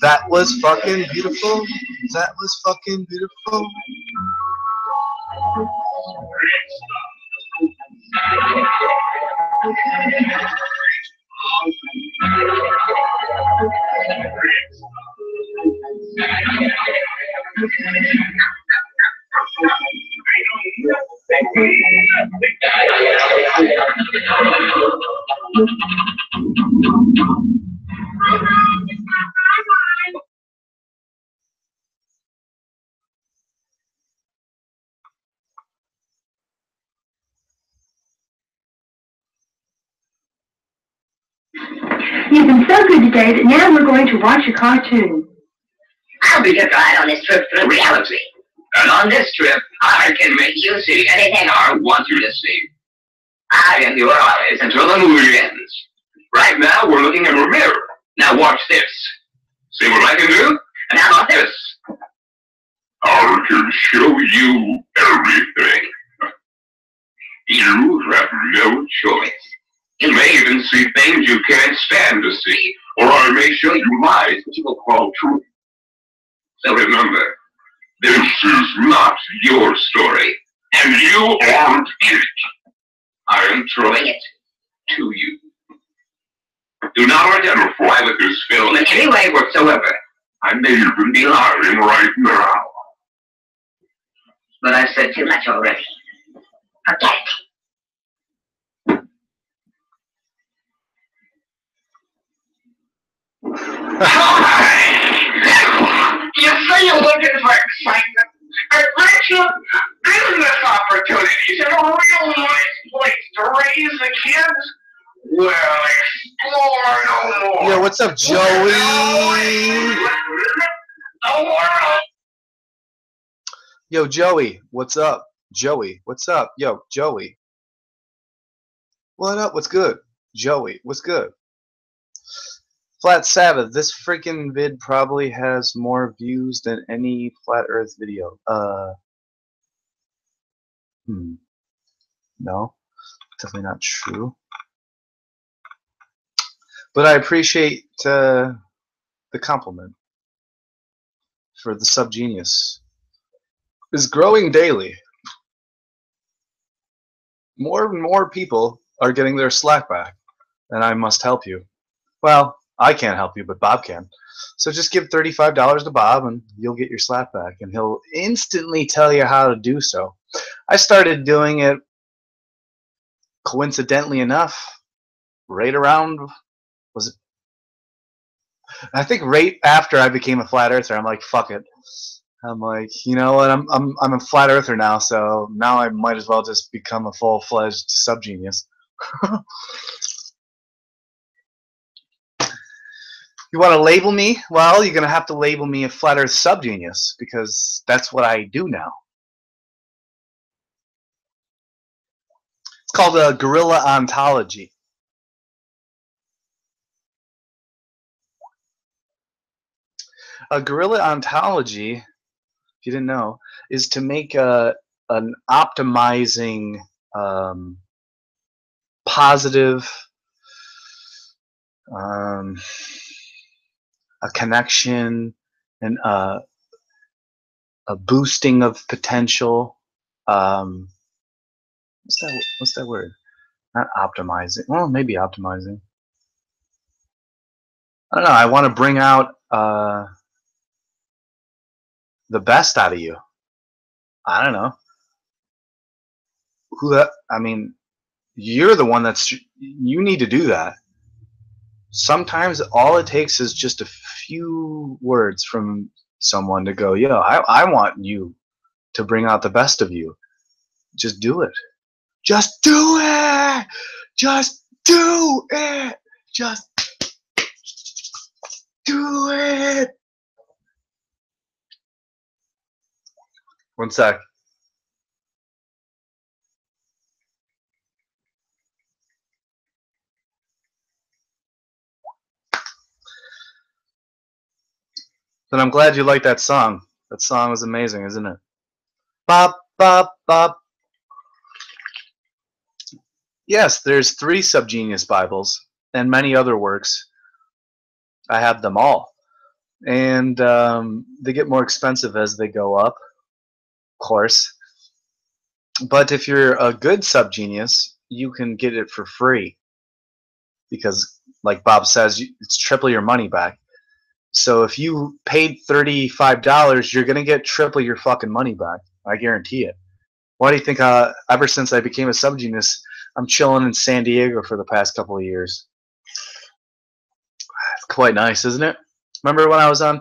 That was fucking beautiful. That was fucking beautiful. You've been so good today that now we're going to watch a cartoon. I'll be your guide on this trip through reality. And on this trip, I can make you see anything I want you to see. I am your eyes until the movie ends. Right now, we're looking in a mirror. Now watch this. See what I can do? And how about this? I can show you everything. You have no choice. You may even see things you can't stand to see, or I may show you lies that you will call truth. So remember, this is not your story, and you aren't in it. I am throwing it to you. Do not identify with this film in any way whatsoever. I may even be lying right now. But I've said too much already. Forget it. You say you're looking for excitement. Adventure, business opportunities, and a real nice place to raise the kids. Well, explore no more. Yo, what's up, Joey? The world. Yo, Joey, what's up? Joey, what's up? Yo, Joey. What up? What's good? Joey, what's good? Flat Sabbath, this freaking vid probably has more views than any Flat Earth video. No, definitely not true. But I appreciate the compliment for the SubGenius. It's growing daily. More and more people are getting their Slack back, and I must help you. Well, I can't help you, but Bob can. So just give $35 to Bob, and you'll get your Slack back, and he'll instantly tell you how to do so. I started doing it, coincidentally enough, right around, was it? I think right after I became a flat earther. I'm like, fuck it. I'm like, you know what? I'm a flat earther now, so now I might as well just become a full-fledged subgenius. You want to label me? Well, you're going to have to label me a flat earth subgenius, because that's what I do now. It's called a guerrilla ontology. A guerrilla ontology, if you didn't know, is to make an optimizing, positive, a connection, and a boosting of potential. What's that word? Not optimizing. Well, maybe optimizing. I don't know. I want to bring out the best out of you. I don't know. I mean, you're the one you need to do that. Sometimes all it takes is just a few words from someone to go, yo, I want you to bring out the best of you. Just do it. Just do it. Just do it. Just do it. One sec. But I'm glad you like that song. That song was amazing, isn't it? Bop, bop, bop. Yes, there's 3 SubGenius Bibles and many other works. I have them all. And they get more expensive as they go up, of course. But if you're a good SubGenius, you can get it for free. Because, like Bob says, it's triple your money back. So if you paid $35, you're going to get triple your fucking money back. I guarantee it. Why do you think ever since I became a SubGenius, I'm chilling in San Diego for the past couple of years? It's quite nice, isn't it? Remember when I was on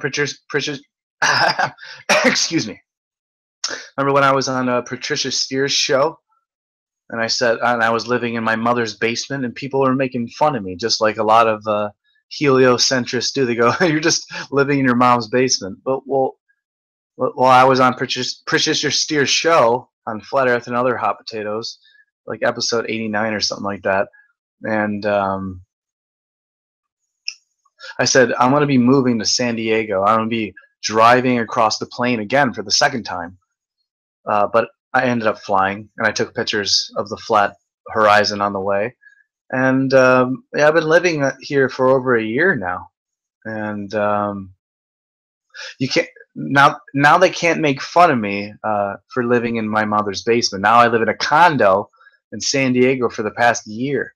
excuse me. Remember when I was on Patricia Steers' show? And I said, and I was living in my mother's basement, and people were making fun of me, just like a lot of heliocentrists do. They go, "You're just living in your mom's basement." But well, I was on Patricia Steers' show on Flat Earth and Other Hot Potatoes, like episode 89 or something like that, and I said, I'm going to be moving to San Diego. I'm going to be driving across the plane again for the second time. But I ended up flying, and I took pictures of the flat horizon on the way. And yeah, I've been living here for over a year now. And you can't now they can't make fun of me for living in my mother's basement. Now I live in a condo in San Diego for the past year,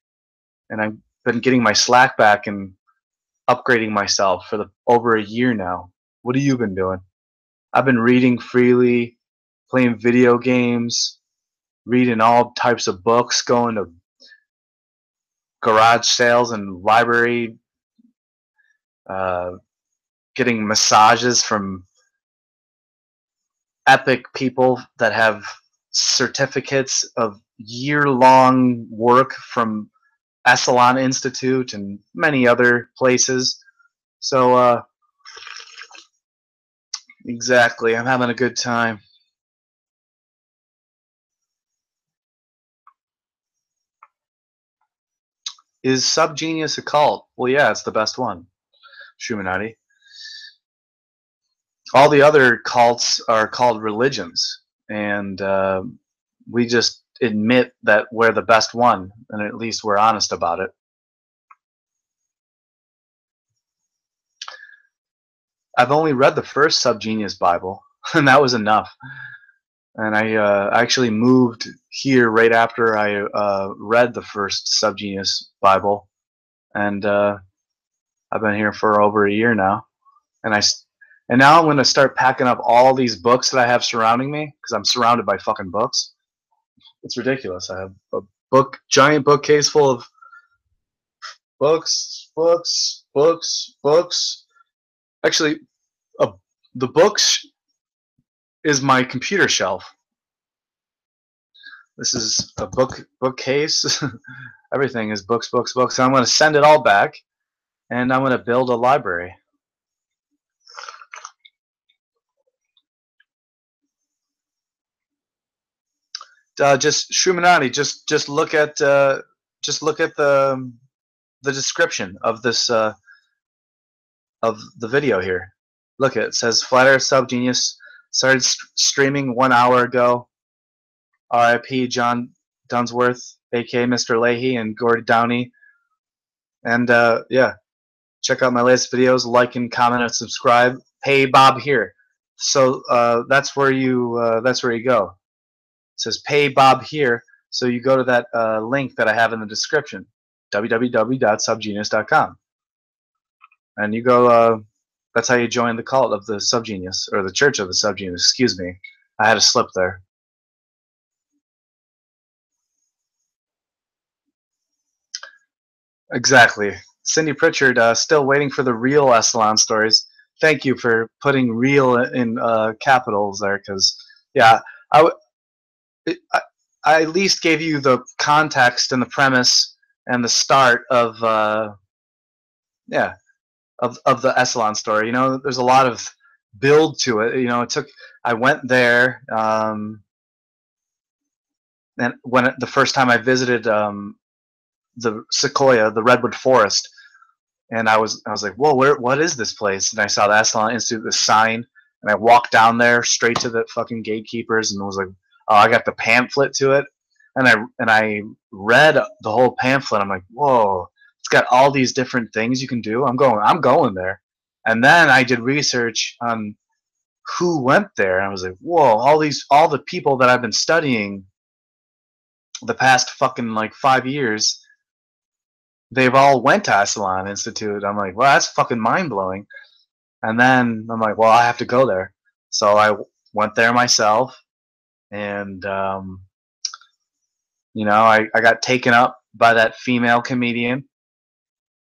and I've been getting my slack back and upgrading myself for over a year now. What have you been doing? I've been reading freely, playing video games, reading all types of books, going to garage sales and library, getting massages from epic people that have certificates of year-long work from Esalen Institute and many other places. So exactly, I'm having a good time. Is SubGenius a cult? Well, yeah, it's the best one. Shumanati. All the other cults are called religions, and we just admit that we're the best one, and at least we're honest about it. I've only read the first SubGenius Bible, and that was enough. And I actually moved here right after I read the first SubGenius Bible, and I've been here for over a year now. And now I'm going to start packing up all these books that I have surrounding me, because I'm surrounded by fucking books. It's ridiculous. I have a giant bookcase full of books. Actually, the books is my computer shelf. This is a bookcase. Everything is books. I'm going to send it all back, and I'm going to build a library. Just Shumanati, just look at the description of this of the video here. Look, it says Flat Earth SubGenius started streaming 1 hour ago. R.I.P. John Dunsworth, aka Mr. Lahey, and Gord, Downie. And yeah, check out my latest videos. Like and comment and subscribe. Pay Bob here. So that's where you go. It says Pay Bob here. So you go to that link that I have in the description, www.subgenius.com, and you go. That's how you join the cult of the SubGenius, or the Church of the SubGenius. Excuse me, I had a slip there. Exactly. Cindy Pritchard, still waiting for the real Esalen stories. Thank you for putting real in capitals there, because yeah, I at least gave you the context and the premise and the start of yeah, of the Echelon story. You know, there's a lot of build to it. You know, I went there, and the first time I visited the Sequoia, the Redwood Forest, and I was like, whoa, what is this place? And I saw the Echelon Institute, the sign, and I walked down there straight to the fucking gatekeepers and was like, oh, I got the pamphlet to it, and I read the whole pamphlet. I'm like, whoa, it's got all these different things you can do. I'm going there. And then I did research on who went there, and I was like, whoa, all the people that I've been studying the past fucking like 5 years, they've all went to Echelon Institute. I'm like, well, that's fucking mind blowing. And then I'm like, well, I have to go there. So I went there myself, and you know, I got taken up by that female comedian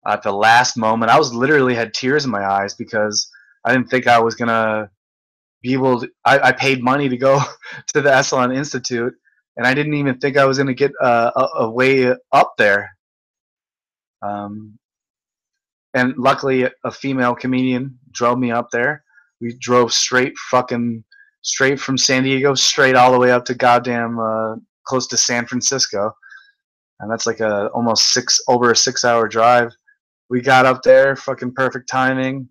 at the last moment. I was literally had tears in my eyes because I didn't think I was gonna be able to. I paid money to go to the Echelon Institute, and I didn't even think I was gonna get a way up there. And luckily, a female comedian drove me up there. We drove straight from San Diego, straight all the way up to goddamn close to San Francisco, and that's like almost over a 6-hour drive. We got up there, fucking perfect timing,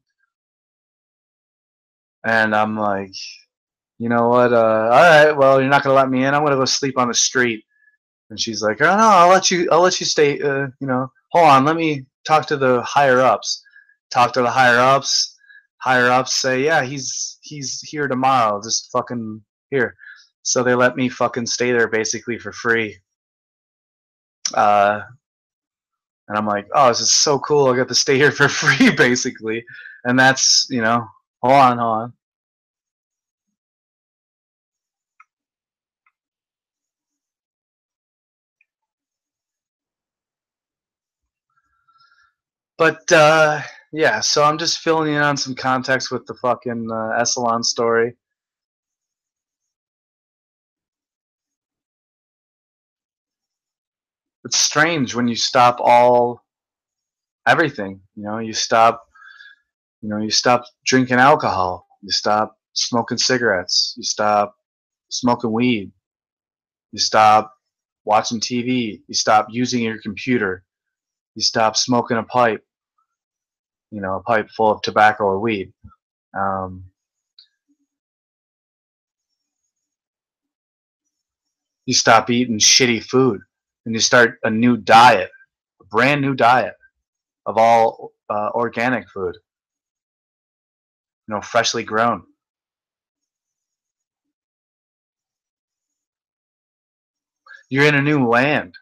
and I'm like, you know what? All right, well, you're not gonna let me in. I'm gonna go sleep on the street. And she's like, oh no, I'll let you stay. You know, hold on, let me talk to the higher ups. Talk to the higher ups. Higher ups say, yeah, he's here tomorrow. Just fucking here. So they let me fucking stay there basically for free. And I'm like, oh, this is so cool. I got to stay here for free basically. And that's, you know, hold on. But yeah, so I'm just filling in on some context with the fucking Echelon story. It's strange when you stop everything. You know, you stop drinking alcohol. You stop smoking cigarettes. You stop smoking weed. You stop watching TV. You stop using your computer. You stop smoking a pipe. You know, a pipe full of tobacco or weed. You stop eating shitty food, and you start a new diet, a brand new diet of all organic food. You know, freshly grown. You're in a new land,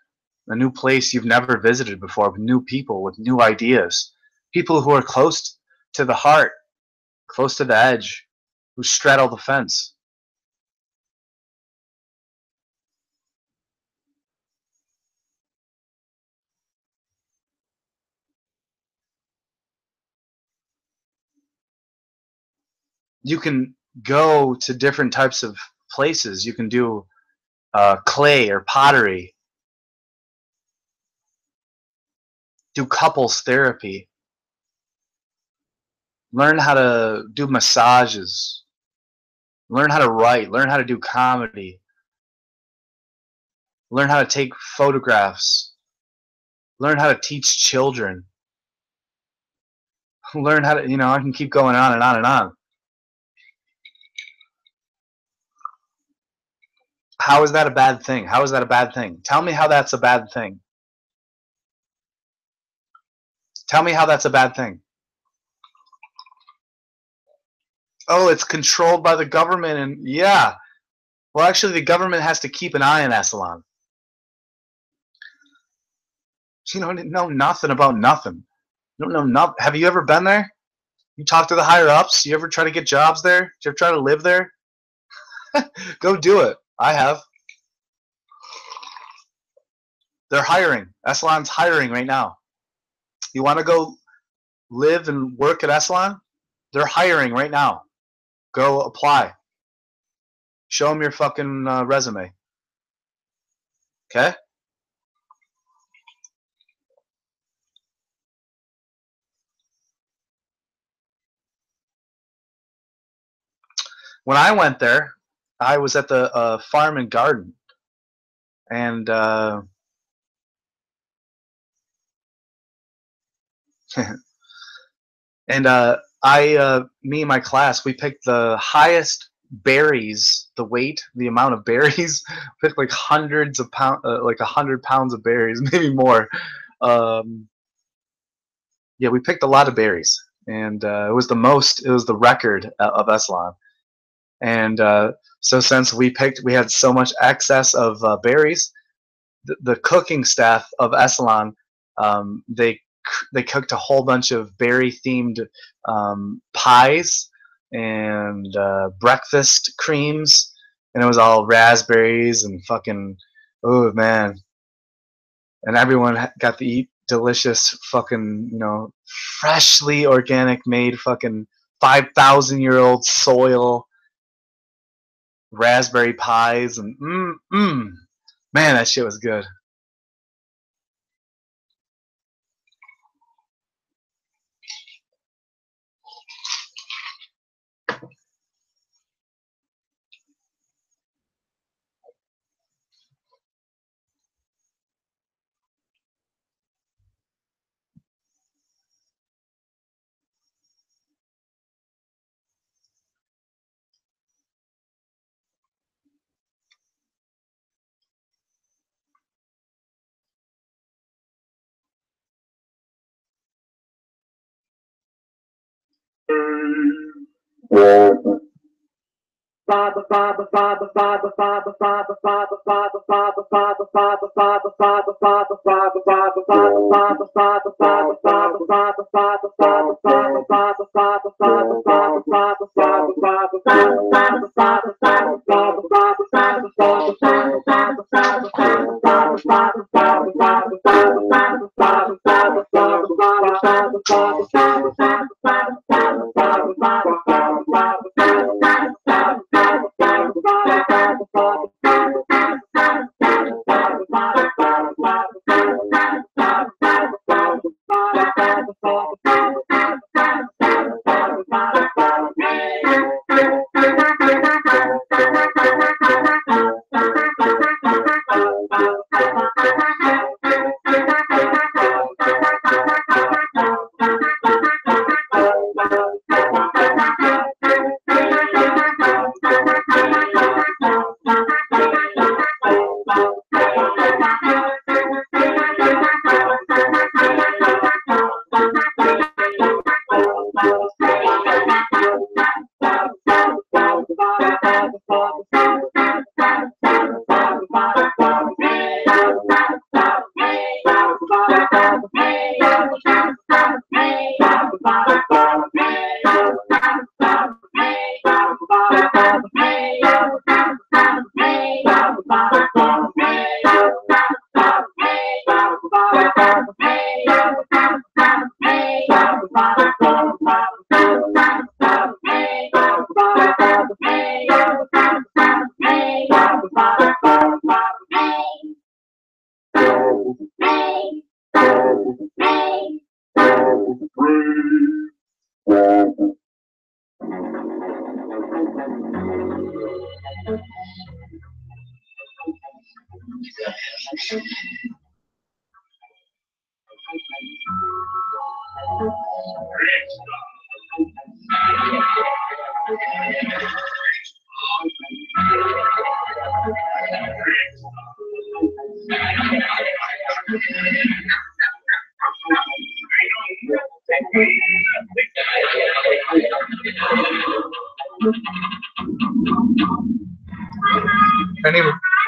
a new place you've never visited before, with new people, with new ideas, people who are close to the heart, close to the edge, who straddle the fence. You can go to different types of places. You can do clay or pottery, do couples therapy, learn how to do massages, learn how to write, learn how to do comedy, learn how to take photographs, learn how to teach children, learn how to, you know, I can keep going on and on and on. How is that a bad thing? How is that a bad thing? Tell me how that's a bad thing. Tell me how that's a bad thing. Oh, it's controlled by the government, and yeah. Well, actually, the government has to keep an eye on Echelon. You don't know nothing about nothing. You don't know nothing. Have you ever been there? You talk to the higher ups? You ever try to get jobs there? Did you ever try to live there? Go do it. I have. They're hiring. Echelon's hiring right now. You want to go live and work at Echelon? They're hiring right now. Go apply. Show them your fucking resume. Okay? When I went there, I was at the farm and garden, and and me and my class, we picked the highest berries, the weight, the amount of berries. Picked like hundreds of pounds, like 100 pounds of berries, maybe more. Yeah, we picked a lot of berries, and it was the most. It was the record of Esalen. And so since we had so much excess of berries, the cooking staff of Esalen, they cooked a whole bunch of berry themed pies and breakfast creams, and it was all raspberries and fucking, oh man, and everyone got to eat delicious fucking, you know, freshly organic made fucking 5,000-year-old soil raspberry pies, and man, that shit was good.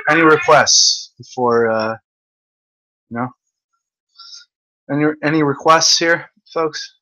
Any requests before you know? Any requests here, folks?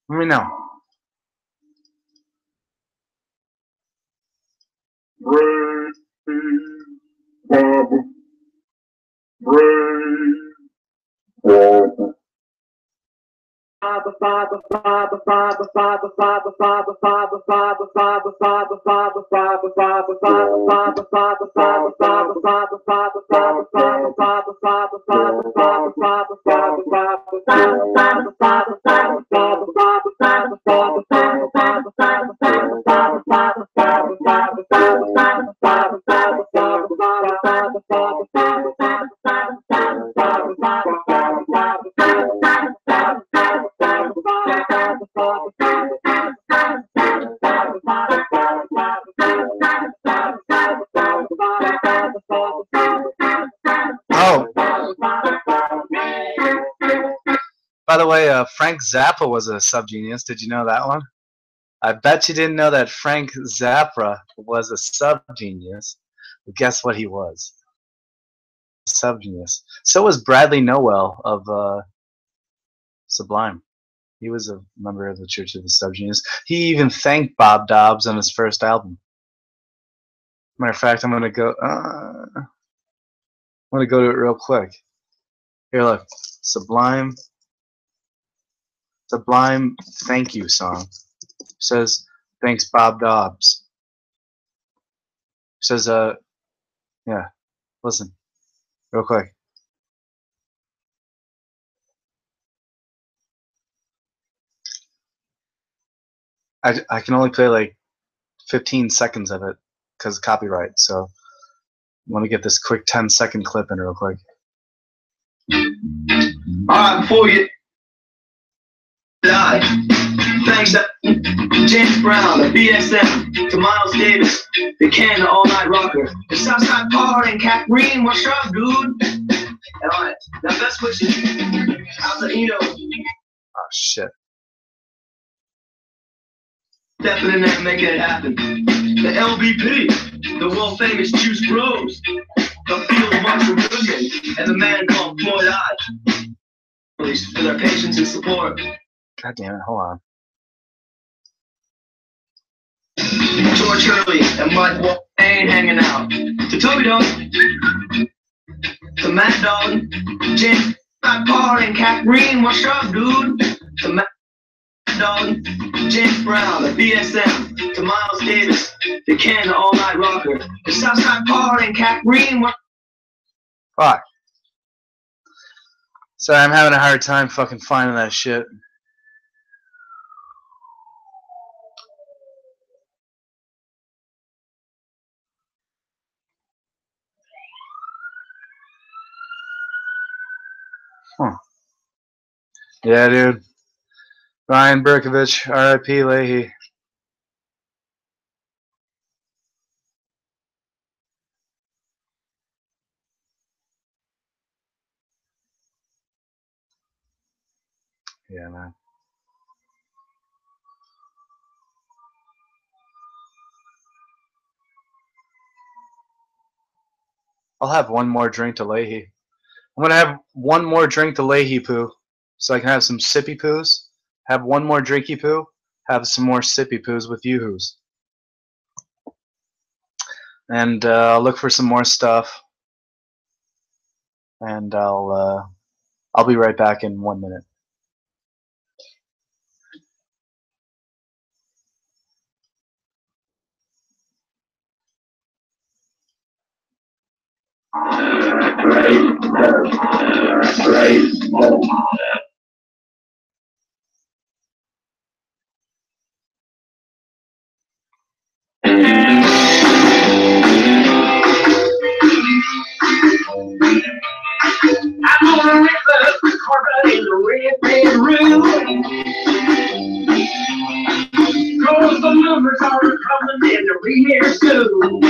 Let me know. By the way, Frank Zappa was a subgenius. Did you know that one? I bet you didn't know that Frank Zappa was a subgenius. But guess what he was? Subgenius. So was Bradley Nowell of Sublime. He was a member of the Church of the Subgenius. He even thanked Bob Dobbs on his first album. Matter of fact, I'm gonna go to it real quick. Here, look. Sublime thank you song. Says thanks Bob Dobbs. Says yeah. Listen. Real quick. I can only play like 15 seconds of it because of copyright, so let me get this quick 10-second clip in real quick. Alright, before you die, thanks to James Brown, the BSM, to Miles Davis, the Ken, the All Night Rocker, the Southside Party, and Cat Green, what's up, dude? Alright, now best wishes. How's the Eno? Oh shit. Stepping in there and making it happen. The LVP, the world famous Juice Bros, the Field Marshal William, and the man called Floyd Hodge. For their patience and support. God damn it, hold on. George Hurley and Mike Wall ain't hanging out. To Toby Dog, to Matt Dog, James Paul and Cat Green, what's up, dude? To Matt Dog, James Brown, the BSM, to Miles Davis, the Ken, the All Night Rocker, the Southside Paul and Cat Green, what? Fuck. Sorry, I'm having a hard time fucking finding that shit. Huh. Yeah, dude. Ryan Berkovich, R.I.P. Lahey. Yeah, man. I'll have one more drink to Lahey. I'm gonna have one more drink to Lahey poo, so I can have some sippy poos. Have one more drinky poo. Have some more sippy poos with yoo-hoos. And I'll look for some more stuff. And I'll be right back in 1 minute. I'm gonna rip up the carpet in the red bedroom. Cause the numbers are coming in to be here soon.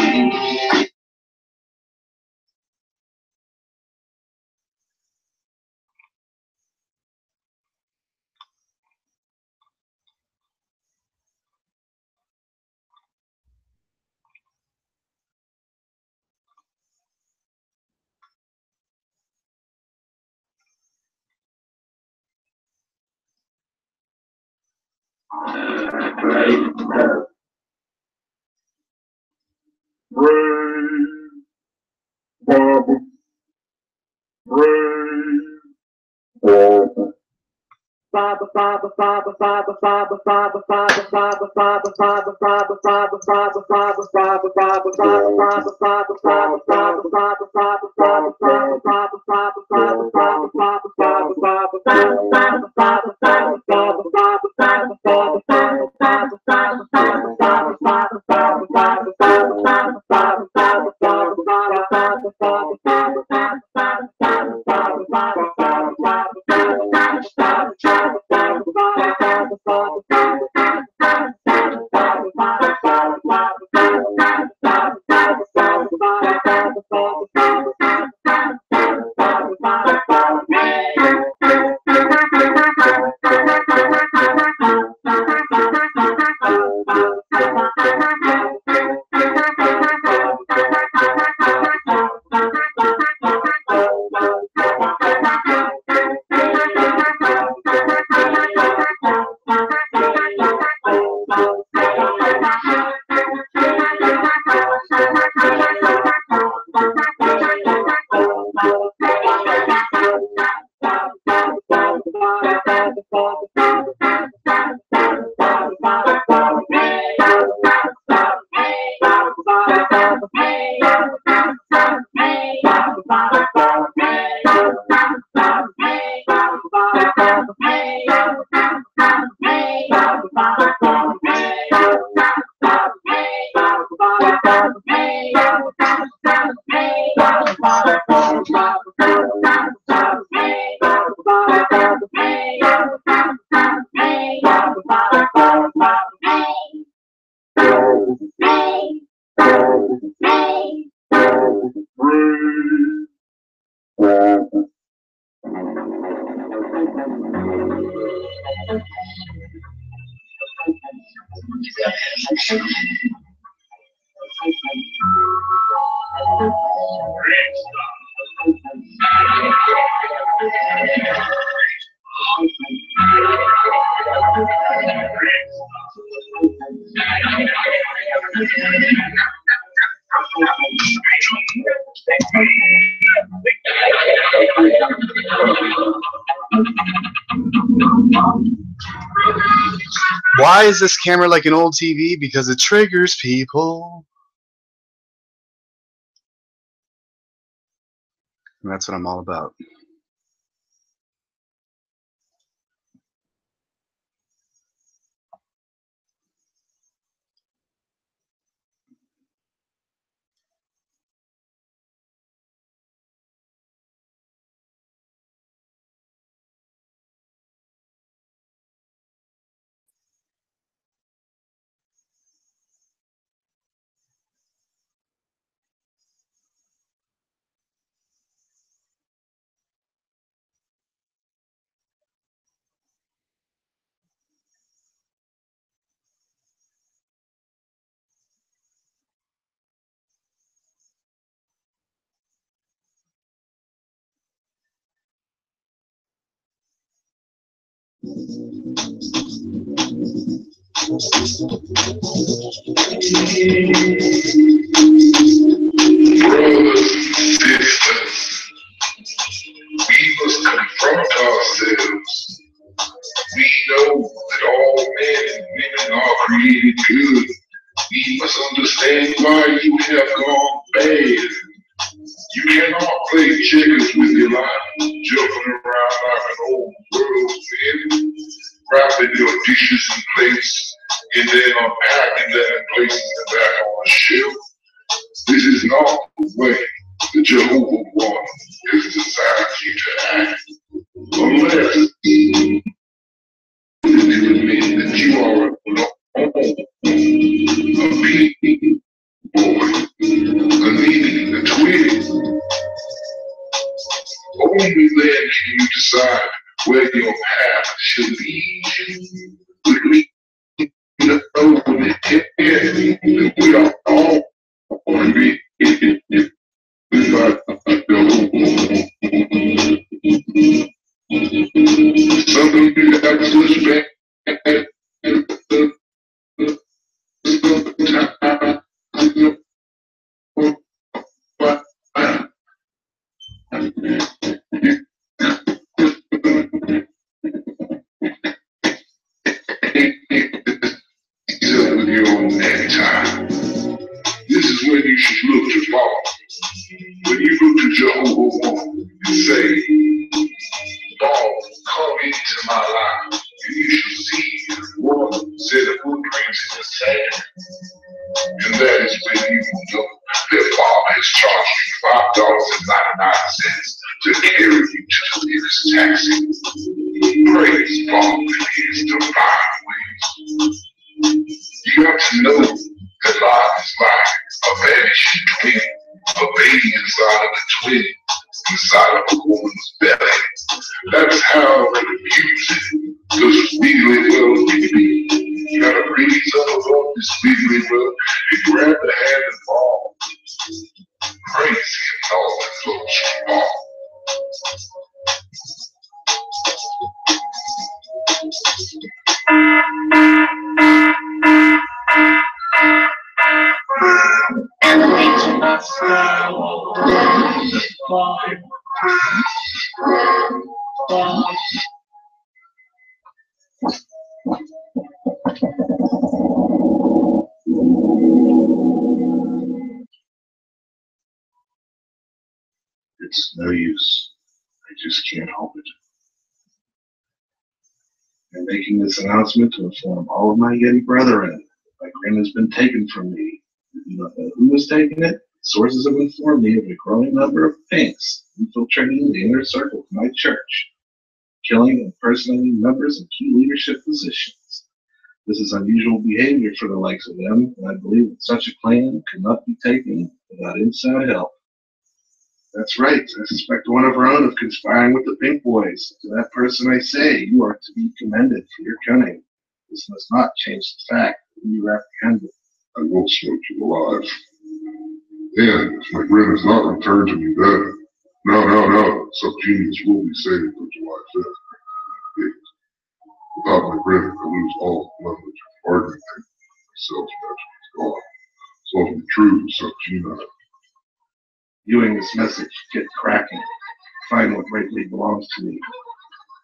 Why is this camera like an old TV? Because it triggers people. And that's what I'm all about. We must confront ourselves. We know that all men and women are created good. We must understand why you have gone bad. You cannot play checkers with your life, jumping around like an old world man, wrapping your dishes in place, and then unpacking them and placing them back on the shelf. This is not the way the Jehovah One has designed you to act. Unless you admit that you are a big boy, a needing, a twin. Only then can you decide where your path should lead you. But we know that we are all created by some of you have such bad $5.99 to carry you to the nearest taxi. Praise God in His divine ways. You got to know that life is like a vanishing twin, a baby inside of a twin, inside of a woman's belly. That's how the music does really well with me. You gotta raise up on this really well and grab the hand and fall. Praise Him, all and close your ball. It's no use. I just can't help it. I'm making this announcement to inform all of my Yeti brethren. My grin has been taken from me. I do not know who has taken it. Sources have informed me of a growing number of pinks infiltrating the inner circle of my church, killing and impersonating members in key leadership positions. This is unusual behavior for the likes of them, and I believe that such a plan could not be taken without inside help. That's right. I suspect one of our own of conspiring with the Pink Boys. To that person I say, you are to be commended for your cunning. This must not change the fact that you are apprehended. I will smoke you alive. And if my grin is not returned to me then, no, SubGenius will be saved on July 5th. Without my grin, I lose all knowledge of bargaining. My sales magic is gone. So to be true to SubGenius. Viewing this message, get cracking. Find what rightly belongs to me.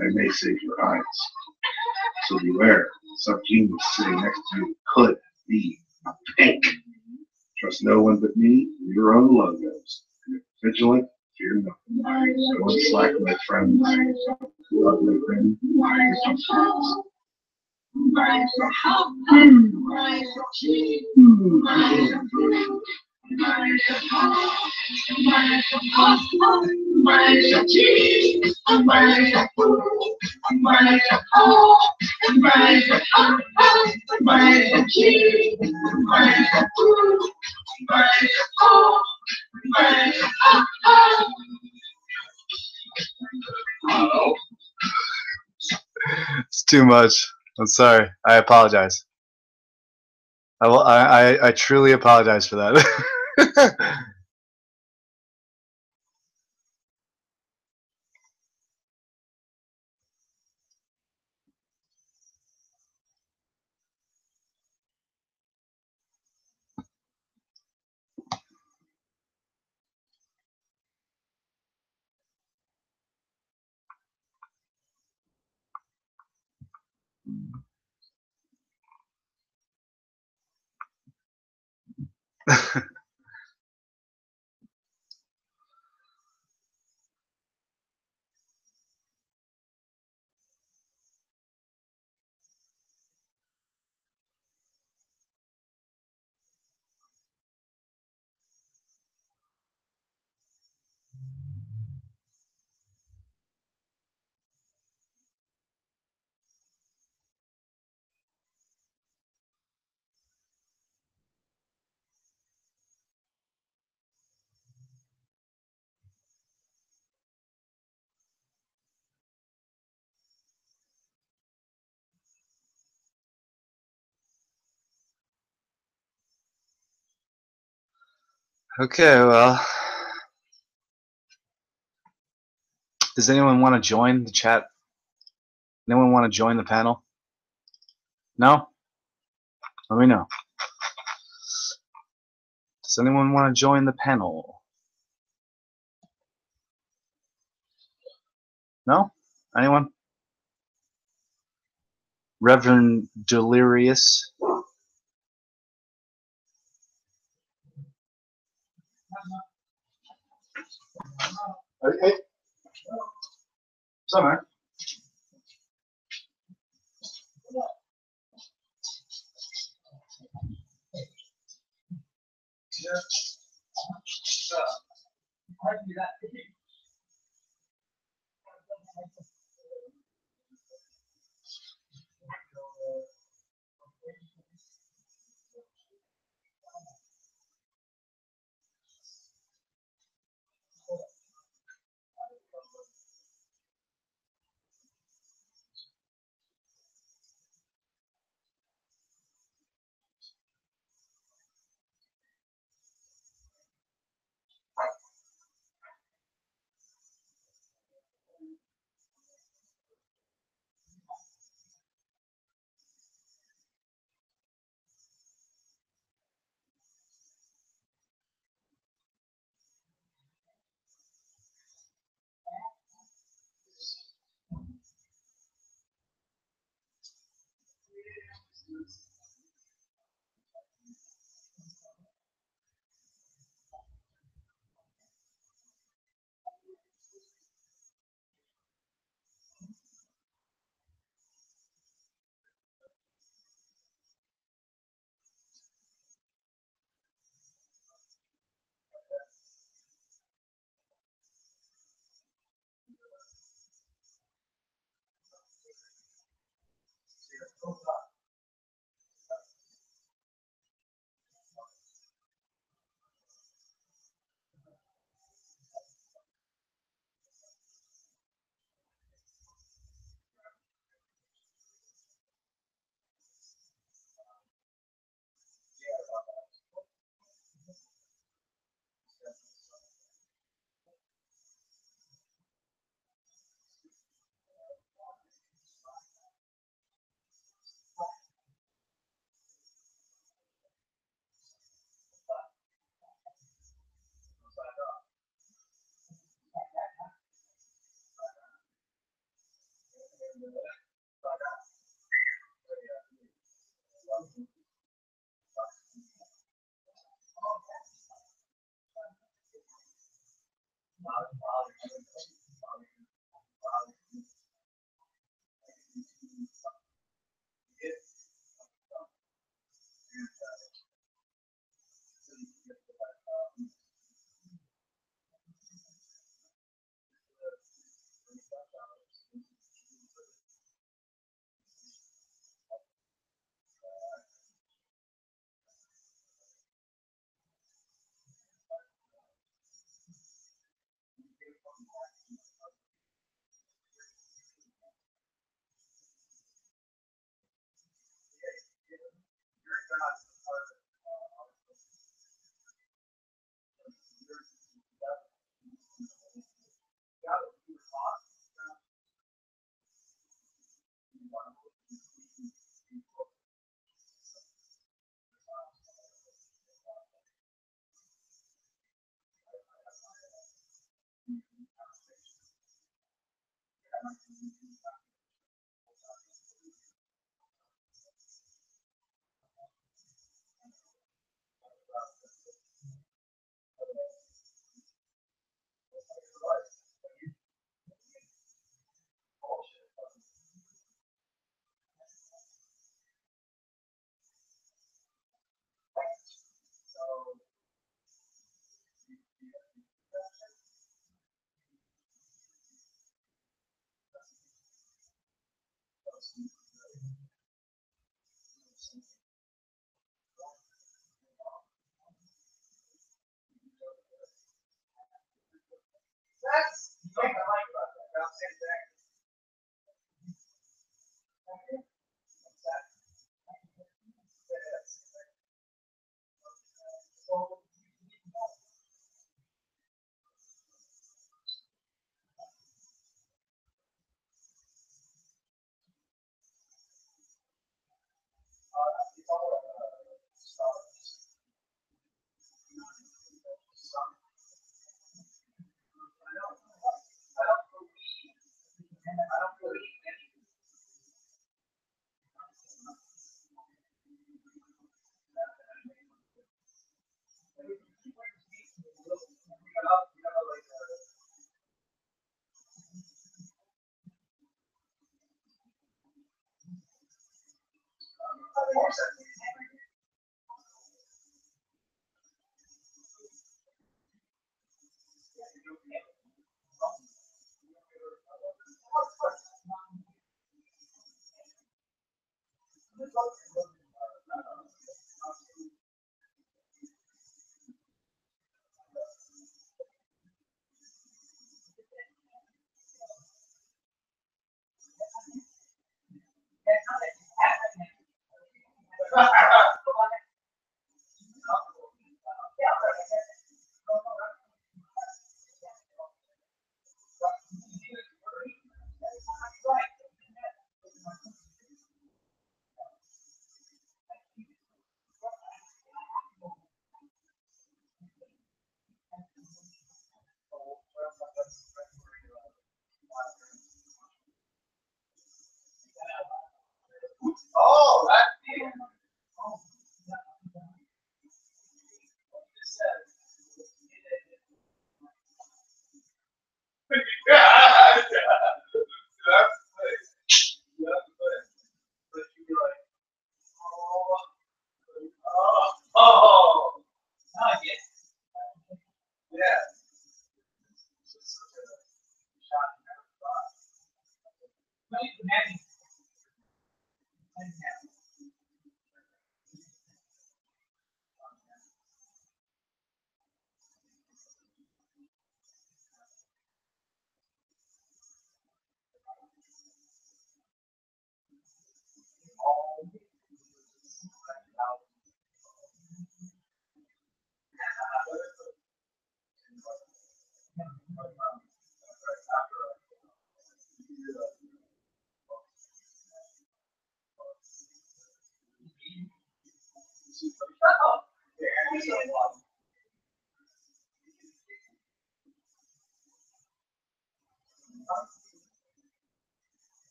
I may save your eyes. So beware, SubGenius sitting next to you could be a pink. Trust no one but me and your own logos. If vigilant, fear nothing. Don't slack, my friends. Ugly grin. It's too much. I'm sorry. I apologize. I truly apologize for that. Okay, well, does anyone want to join the chat? Anyone want to join the panel? No? Let me know. Does anyone want to join the panel? No? Anyone? Reverend Delirious? Hey. What's up, man?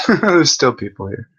There's still people here.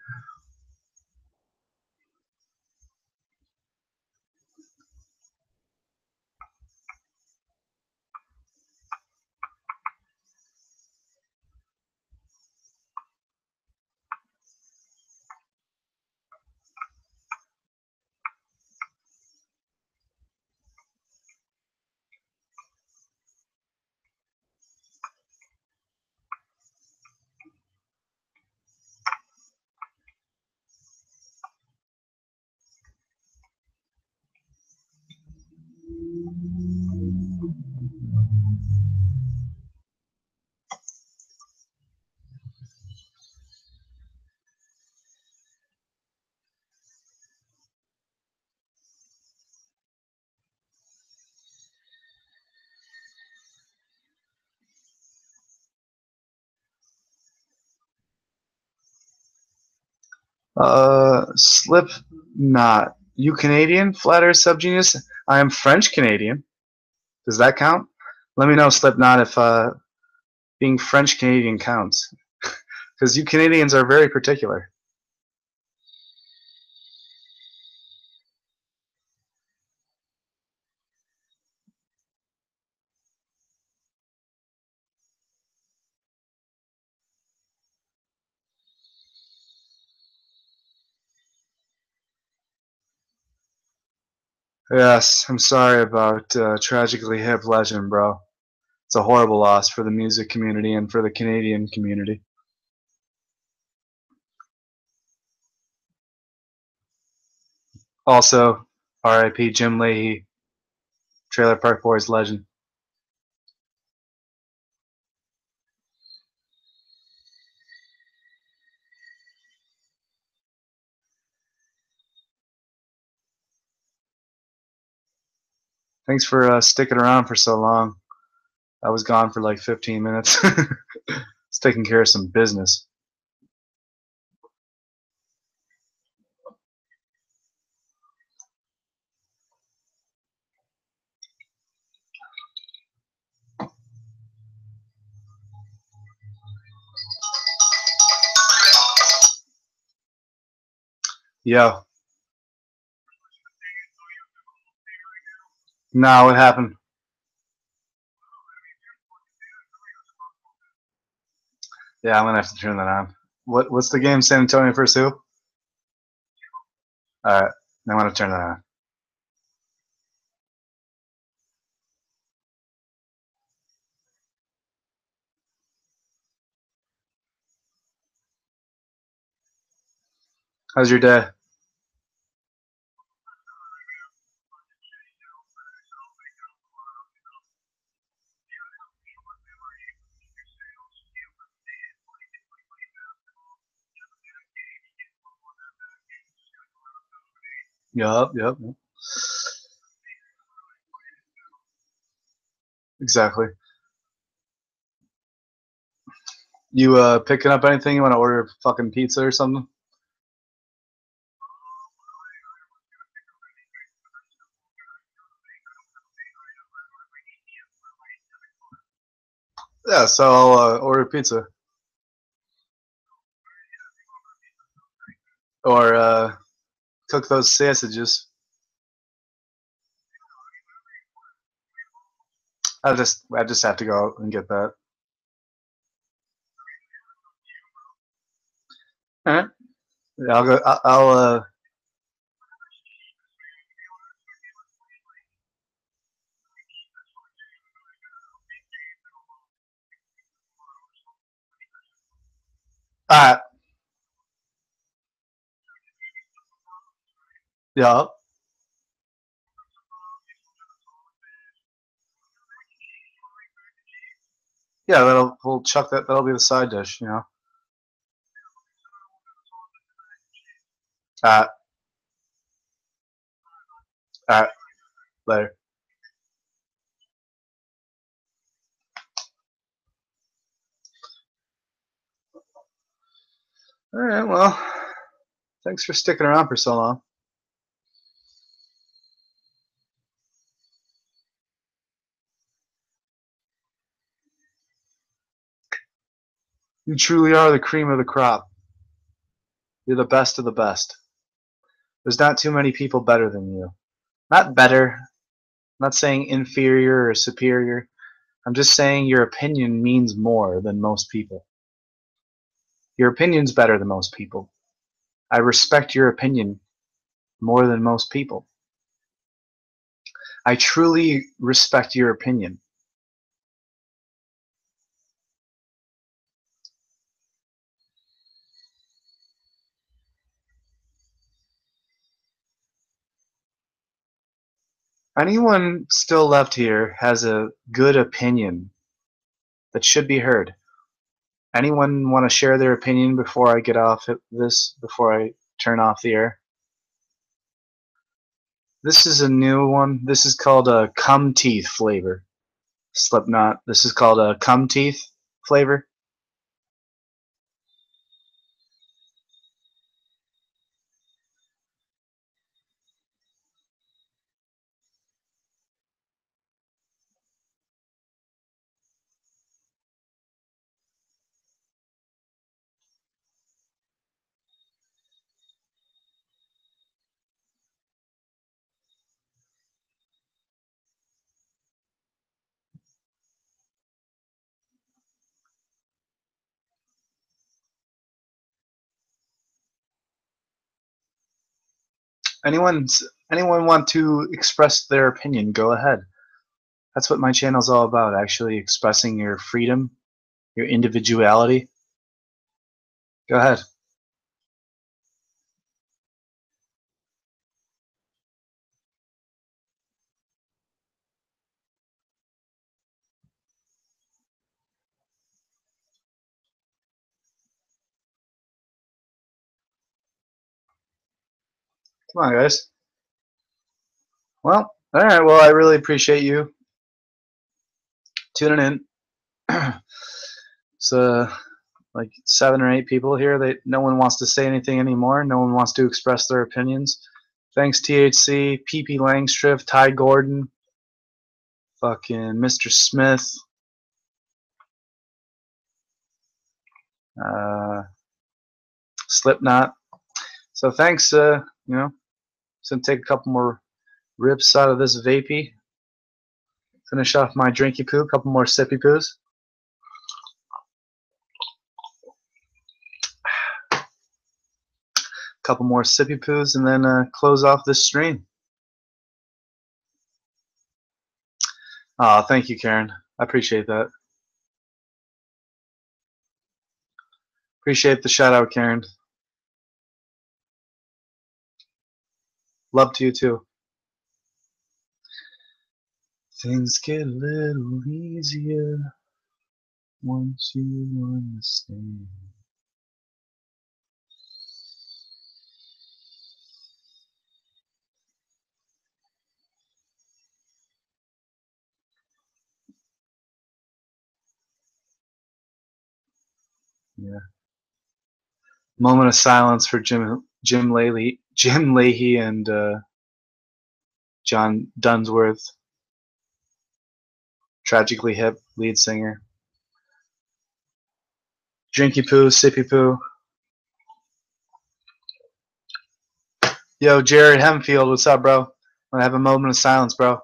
Slipknot. You Canadian? Flat Earth SubGenius? I am French Canadian. Does that count? Let me know, Slipknot, if being French Canadian counts. Because you Canadians are very particular. Yes, I'm sorry about Tragically Hip Legend, bro. It's a horrible loss for the music community and for the Canadian community. Also, R.I.P. Jim Lahey, Trailer Park Boys legend. Thanks for sticking around for so long. I was gone for like 15 minutes. It's taking care of some business. Yo. No, what happened? Yeah, I'm gonna have to turn that on. What's the game? San Antonio versus who? Alright, I'm gonna turn that on. How's your day? Yup. Exactly. You picking up anything? You want to order fucking pizza or something? Yeah, so I'll order pizza. Or cook those sausages. I just have to go out and get that. Alright. Yeah, I'll go. I'll alright. Yeah. Yeah, we'll chuck that. That'll be the side dish, you know. Alright. Alright. Later. Alright, well, thanks for sticking around for so long. You truly are the cream of the crop. You're the best of the best. There's not too many people better than you. Not better. I'm not saying inferior or superior. I'm just saying your opinion means more than most people. Your opinion's better than most people. I respect your opinion more than most people. I truly respect your opinion. Anyone still left here has a good opinion that should be heard. Anyone want to share their opinion before I get off this, before I turn off the air? This is a new one. This is called a cum teeth flavor. Slipknot. This is called a cum teeth flavor. Anyone want to express their opinion? Go ahead. That's what my channel's all about, actually expressing your freedom, your individuality. Go ahead. Come on, guys. Well, all right. Well, I really appreciate you tuning in. So, like 7 or 8 people here. No one wants to say anything anymore. No one wants to express their opinions. Thanks, THC, PP Langstriff, Ty Gordon, fucking Mr. Smith, Slipknot. So thanks. You know, just gonna take a couple more rips out of this vapey. Finish off my drinky poo. Couple more sippy poos. Couple more sippy poos, and then close off this stream. Oh, thank you, Karen. I appreciate that. Appreciate the shout out, Karen. Love to you too. Things get a little easier once you understand. Yeah. Moment of silence for Jim Lahey, and John Dunsworth, Tragically Hip lead singer. Drinky poo, sippy poo. Yo, Jared Hemfield, what's up, bro? I'm gonna have a moment of silence, bro.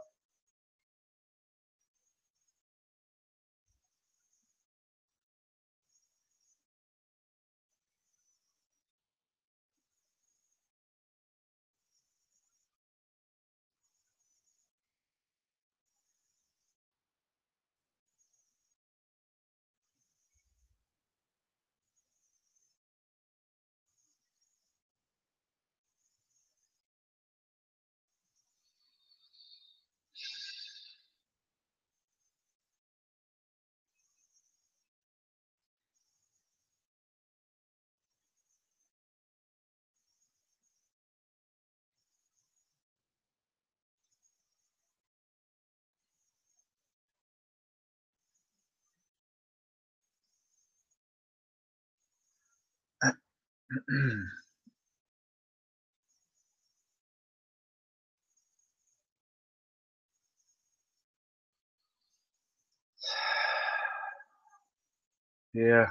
Yeah.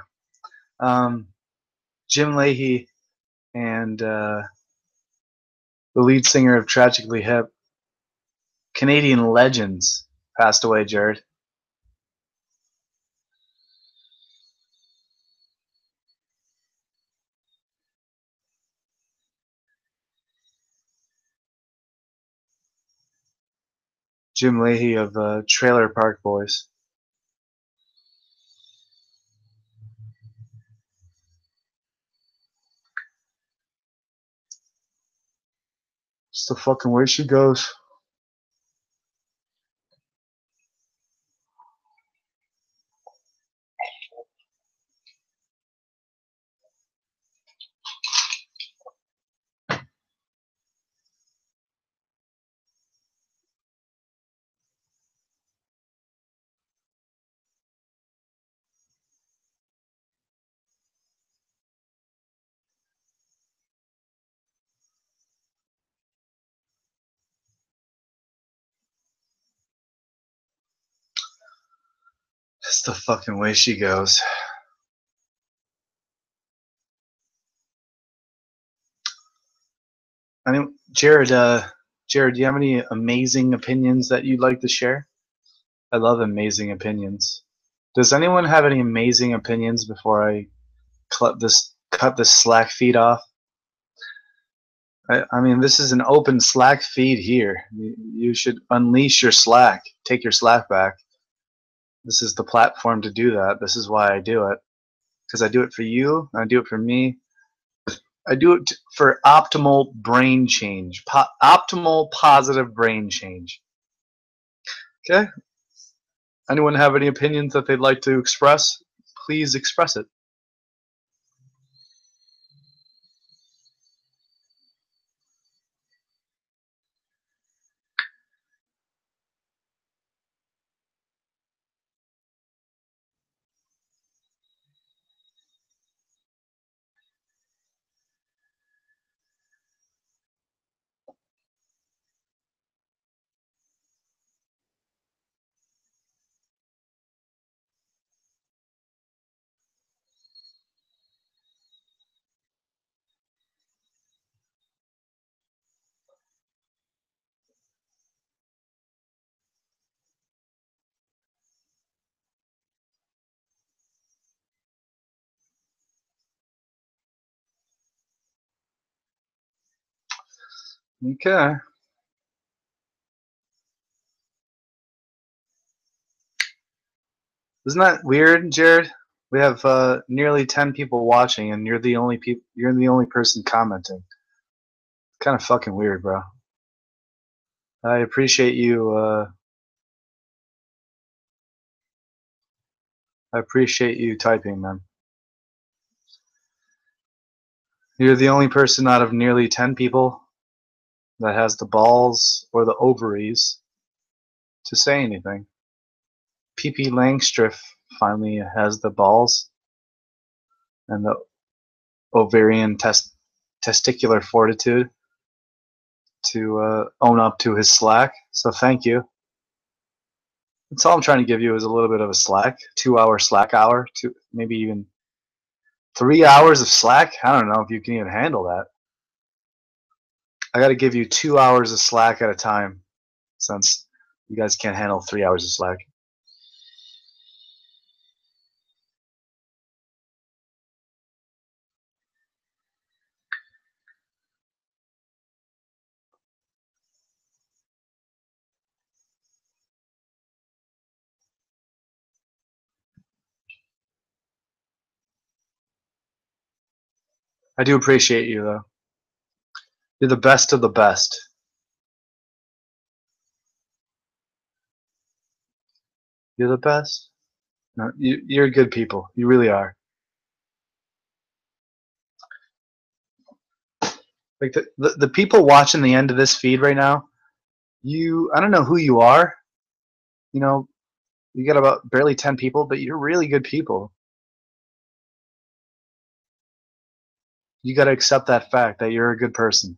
Jim Lahey and the lead singer of Tragically Hip, Canadian legends, passed away, Jared. Jim Lahey of Trailer Park Boys. It's the fucking way she goes. It's the fucking way she goes. I mean, Jared, do you have any amazing opinions that you'd like to share? I love amazing opinions. Does anyone have any amazing opinions before I cut this Slack feed off? I mean, this is an open Slack feed here. You should unleash your Slack. Take your Slack back. This is the platform to do that. This is why I do it. Because I do it for you. I do it for me. I do it for optimal brain change. Optimal positive brain change. Okay? Anyone have any opinions that they'd like to express? Please express it. Okay. Isn't that weird, Jared? We have nearly 10 people watching, and you're the only person commenting. It's kind of fucking weird, bro. I appreciate you. I appreciate you typing, man. You're the only person out of nearly 10 people that has the balls or the ovaries to say anything. PP Langstriff finally has the balls and the ovarian testicular fortitude to own up to his slack. So thank you. That's all I'm trying to give you is a little bit of a slack. 2-hour slack hour. Maybe even 3 hours of slack. I don't know if you can even handle that. I got to give you 2 hours of slack at a time, since you guys can't handle 3 hours of slack. I do appreciate you, though. You're the best of the best. You're the best. No, you're good people. You really are. Like the people watching the end of this feed right now, I don't know who you are. You know, you got about barely 10 people, but you're really good people. You got to accept that fact that you're a good person.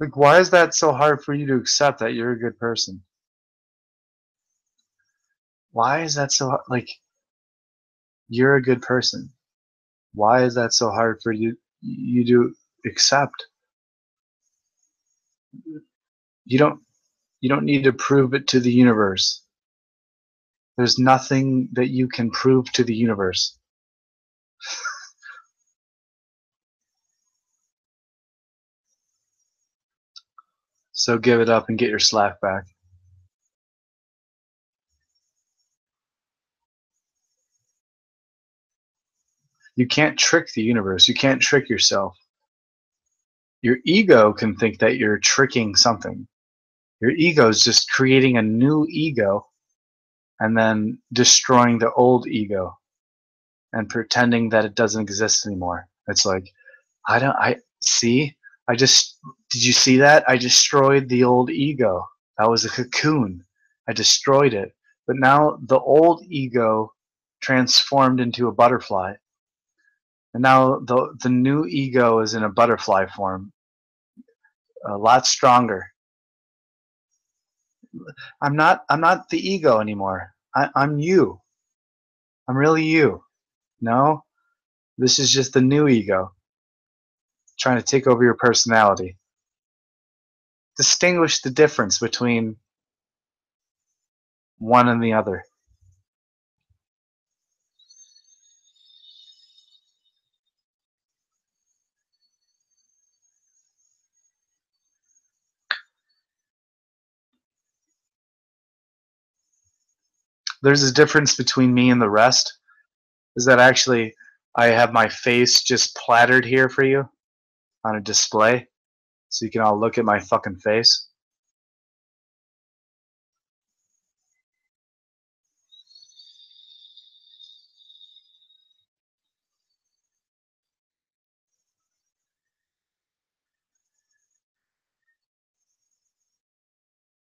Like, why is that so hard for you to accept that you're a good person? Why is that so hard? Like, you're a good person. Why is that so hard for you to accept? You don't need to prove it to the universe. There's nothing that you can prove to the universe. So give it up and get your slack back. You can't trick the universe. You can't trick yourself. Your ego can think that you're tricking something. Your ego is just creating a new ego and then destroying the old ego and pretending that it doesn't exist anymore. It's like, did you see that? I destroyed the old ego. That was a cocoon. I destroyed it. But now the old ego transformed into a butterfly. And now the new ego is in a butterfly form, a lot stronger. I'm not the ego anymore. I'm you. I'm really you. No, this is just the new ego trying to take over your personality. Distinguish the difference between one and the other. There's a difference between me and the rest, is that actually I have my face just plattered here for you on a display so you can all look at my fucking face.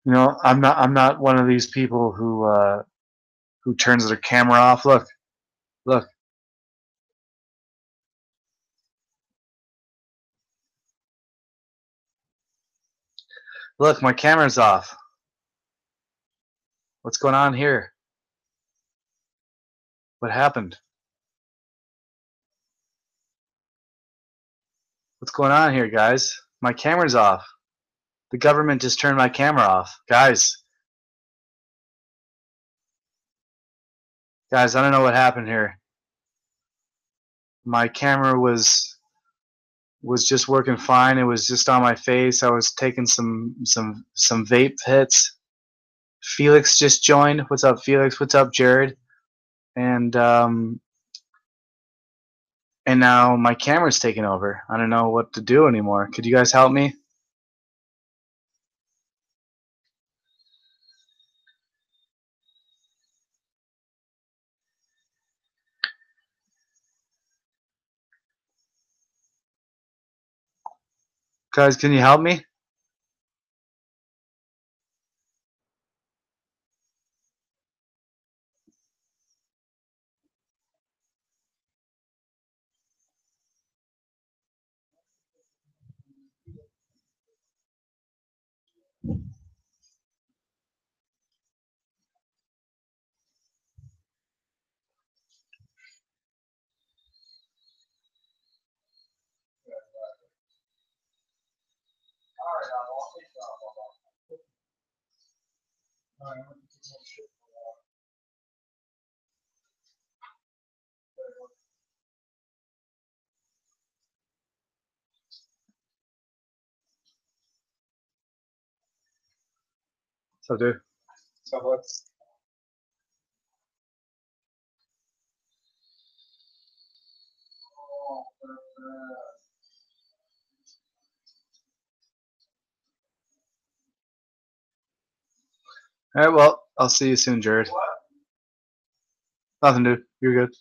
You know, I'm not one of these people who turns their camera off. Look. Look, my camera's off. What's going on here? What happened? What's going on here, guys? My camera's off. The government just turned my camera off. Guys, I don't know what happened here. My camera was just working fine. It was just on my face. I was taking some vape hits. Felix just joined. What's up, Felix? What's up, Jared? And now my camera's taking over. I don't know what to do anymore. Could you guys help me? Guys, can you help me? So, dude. So what? All right, well, I'll see you soon, Jared. What? Nothing, dude. You're good.